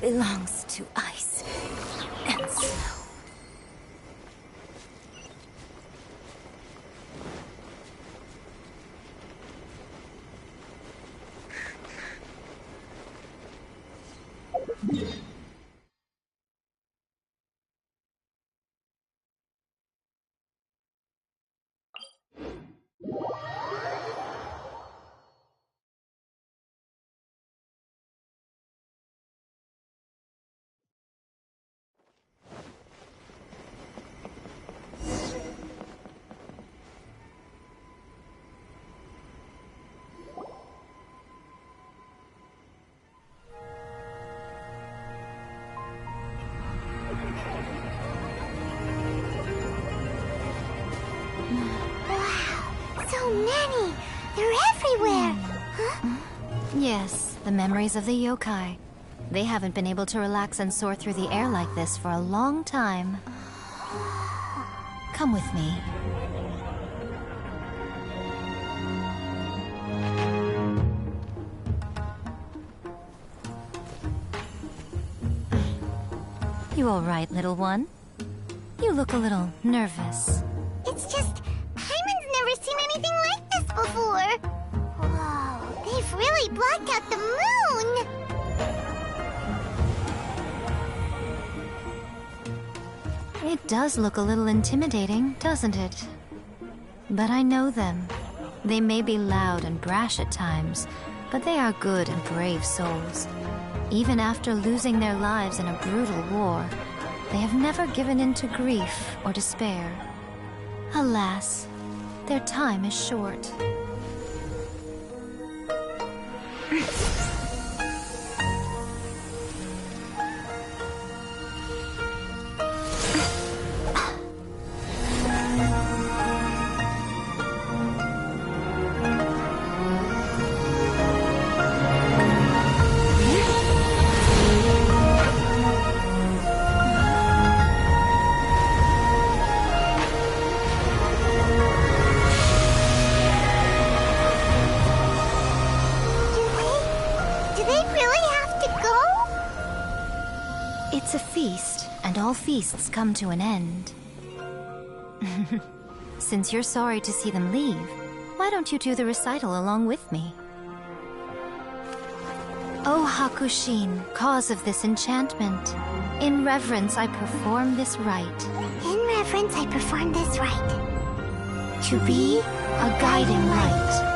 Speaker 2: belongs to ice and snow. So many! They're everywhere! Huh?
Speaker 8: Yes, the memories of the yokai. They haven't been able to relax and soar through the air like this for a long time. Come with me. You all right, little one? You look a little nervous.
Speaker 2: It's just, Paimon's never seen anything like this before. Whoa, they've really blocked out the moon!
Speaker 8: It does look a little intimidating, doesn't it? But I know them. They may be loud and brash at times, but they are good and brave souls. Even after losing their lives in a brutal war, they have never given in to grief or despair. Alas, their time is short. It's a feast, and all feasts come to an end. Since you're sorry to see them leave, why don't you do the recital along with me? O Hakushin, cause of this enchantment, in reverence I perform this rite.
Speaker 2: In reverence, I perform this rite.
Speaker 8: To be a guiding light.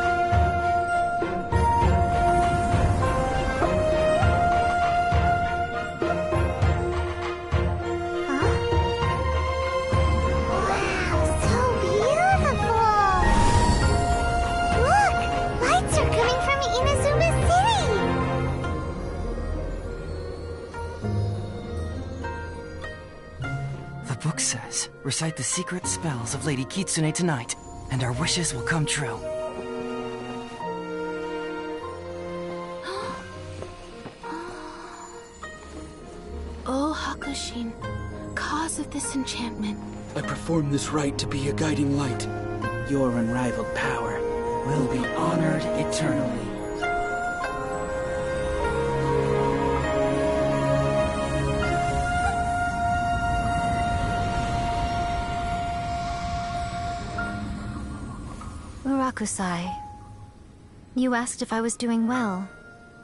Speaker 1: The book says, recite the secret spells of Lady Kitsune tonight, and our wishes will come true.
Speaker 13: O Hakushin, cause of this enchantment.
Speaker 10: I perform this rite to be a guiding light. Your unrivaled power will be honored eternally.
Speaker 8: Murakusai, you asked if I was doing well.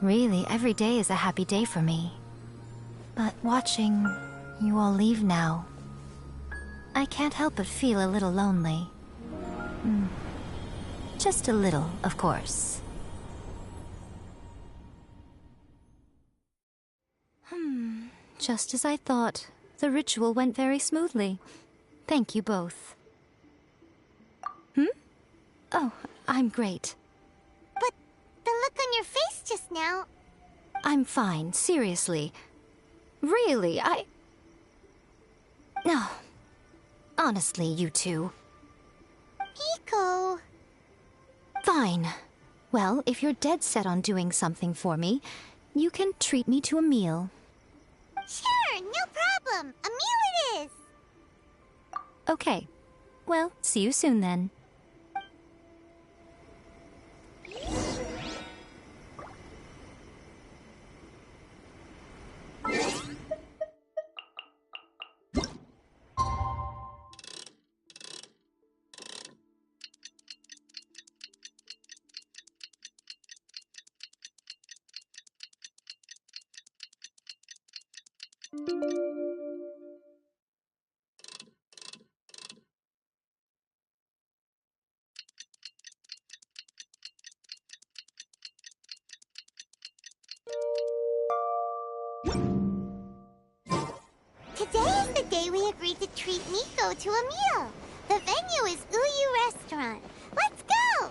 Speaker 8: Really, every day is a happy day for me. But watching you all leave now, I can't help but feel a little lonely. Just a little, of course. Just as I thought. The ritual went very smoothly. Thank you both. Oh, I'm great.
Speaker 2: But the look on your face just now...
Speaker 8: I'm fine, seriously. Really, No. Honestly, you two.
Speaker 2: Miko...
Speaker 8: Fine. Well, if you're dead set on doing something for me, you can treat me to a meal.
Speaker 2: Sure, no problem. A meal it is.
Speaker 8: Okay. Well, see you soon then.
Speaker 2: Today is the day we agreed to treat Miko to a meal. The venue is Uyu Restaurant. Let's go!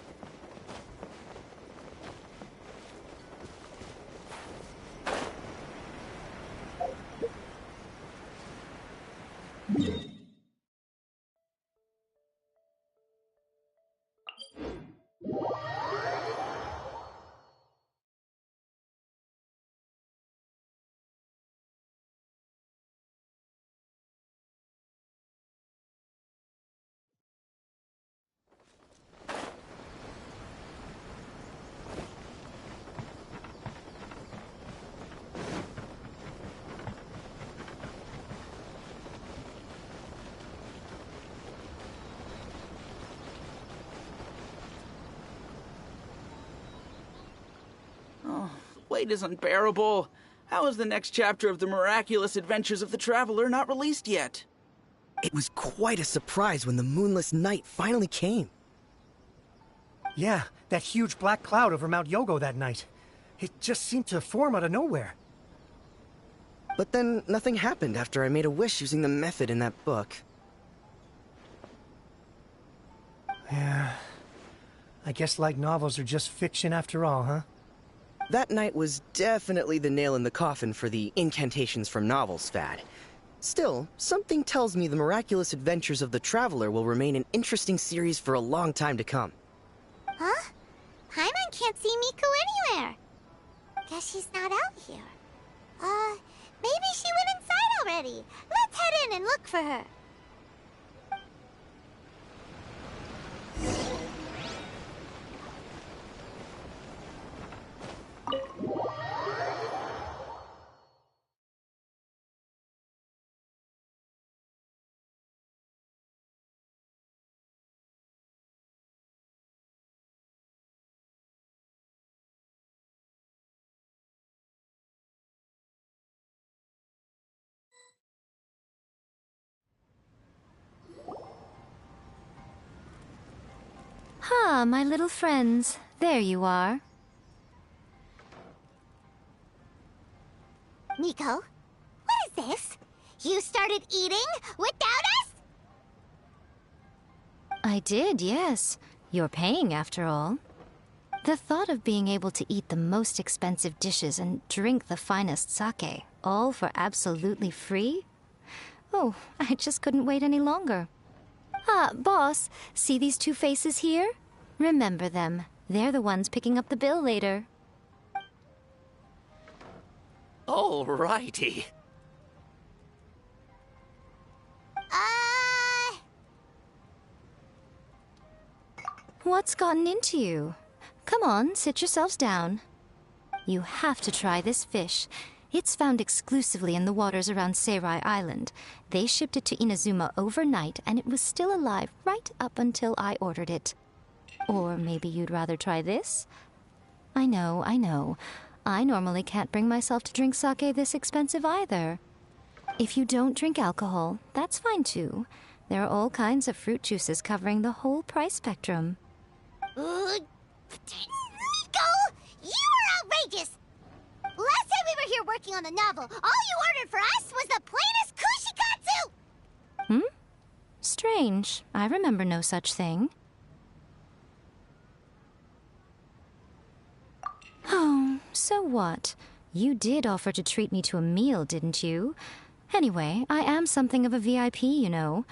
Speaker 15: Wait is unbearable. How is the next chapter of the miraculous adventures of the Traveler not released yet?
Speaker 11: It was quite a surprise when the moonless night finally came.
Speaker 5: Yeah, that huge black cloud over Mount Yogo that night. It just seemed to form out of nowhere.
Speaker 11: But then nothing happened after I made a wish using the method in that book.
Speaker 5: Yeah. I guess light novels are just fiction after all, huh?
Speaker 11: That night was definitely the nail in the coffin for the incantations from novels fad. Still, something tells me the miraculous adventures of the Traveler will remain an interesting series for a long time to come.
Speaker 2: Huh? Paimon can't see Miko anywhere. Guess she's not out here. Maybe she went inside already. Let's head in and look for her.
Speaker 8: Ah, my little friends. There you are.
Speaker 2: Miko, what is this? You started eating without us?
Speaker 8: I did, yes. You're paying after all. The thought of being able to eat the most expensive dishes and drink the finest sake, all for absolutely free? Oh, I just couldn't wait any longer. Ah, boss, see these two faces here? Remember them. They're the ones picking up the bill later.
Speaker 18: Alrighty.
Speaker 8: What's gotten into you? Come on, sit yourselves down. You have to try this fish. It's found exclusively in the waters around Seirai Island. They shipped it to Inazuma overnight, and it was still alive right up until I ordered it. Or maybe you'd rather try this? I know, I know. I normally can't bring myself to drink sake this expensive either. If you don't drink alcohol, that's fine too. There are all kinds of fruit juices covering the whole price spectrum.
Speaker 2: Miko! You are outrageous! Last time we were here working on the novel, all you ordered for us was the plainest kushikatsu!
Speaker 8: Strange. I remember no such thing. Oh, so what? You did offer to treat me to a meal, didn't you? Anyway, I am something of a VIP, you know.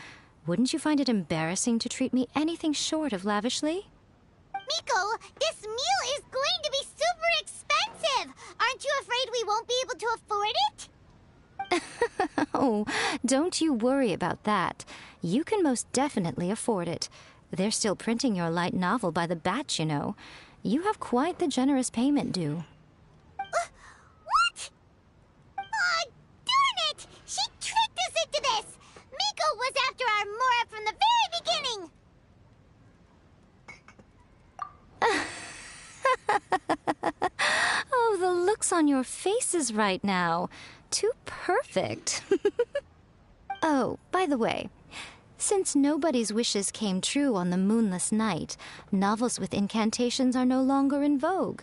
Speaker 8: Wouldn't you find it embarrassing to treat me anything short of lavishly?
Speaker 2: Miko, this meal is going to be super expensive! Aren't you afraid we won't be able to afford it?
Speaker 8: Oh, don't you worry about that. You can most definitely afford it. They're still printing your light novel by the batch, you know. You have quite the generous payment due.
Speaker 2: What? Aw, darn it! She tricked us into this! Miko was after our Mora from the very beginning!
Speaker 8: Oh, the looks on your faces right now. Too perfect. Oh, by the way, since nobody's wishes came true on the moonless night, novels with incantations are no longer in vogue.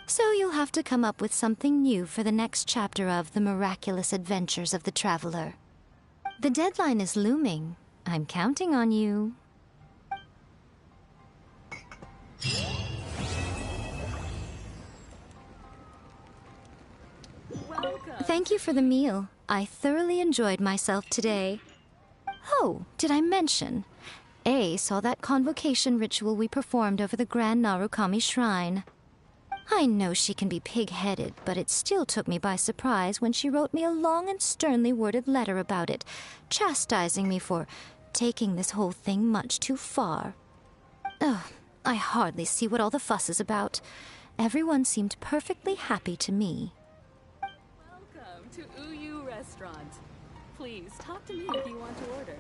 Speaker 8: So you'll have to come up with something new for the next chapter of The Miraculous Adventures of the Traveler. The deadline is looming. I'm counting on you. Thank you for the meal. I thoroughly enjoyed myself today. Oh, did I mention? A saw that convocation ritual we performed over the Grand Narukami Shrine. I know she can be pig-headed, but it still took me by surprise when she wrote me a long and sternly worded letter about it, chastising me for taking this whole thing much too far. Ugh, I hardly see what all the fuss is about. Everyone seemed perfectly happy to me.
Speaker 3: Welcome to Uyu Restaurant. Please talk to me if you want to order.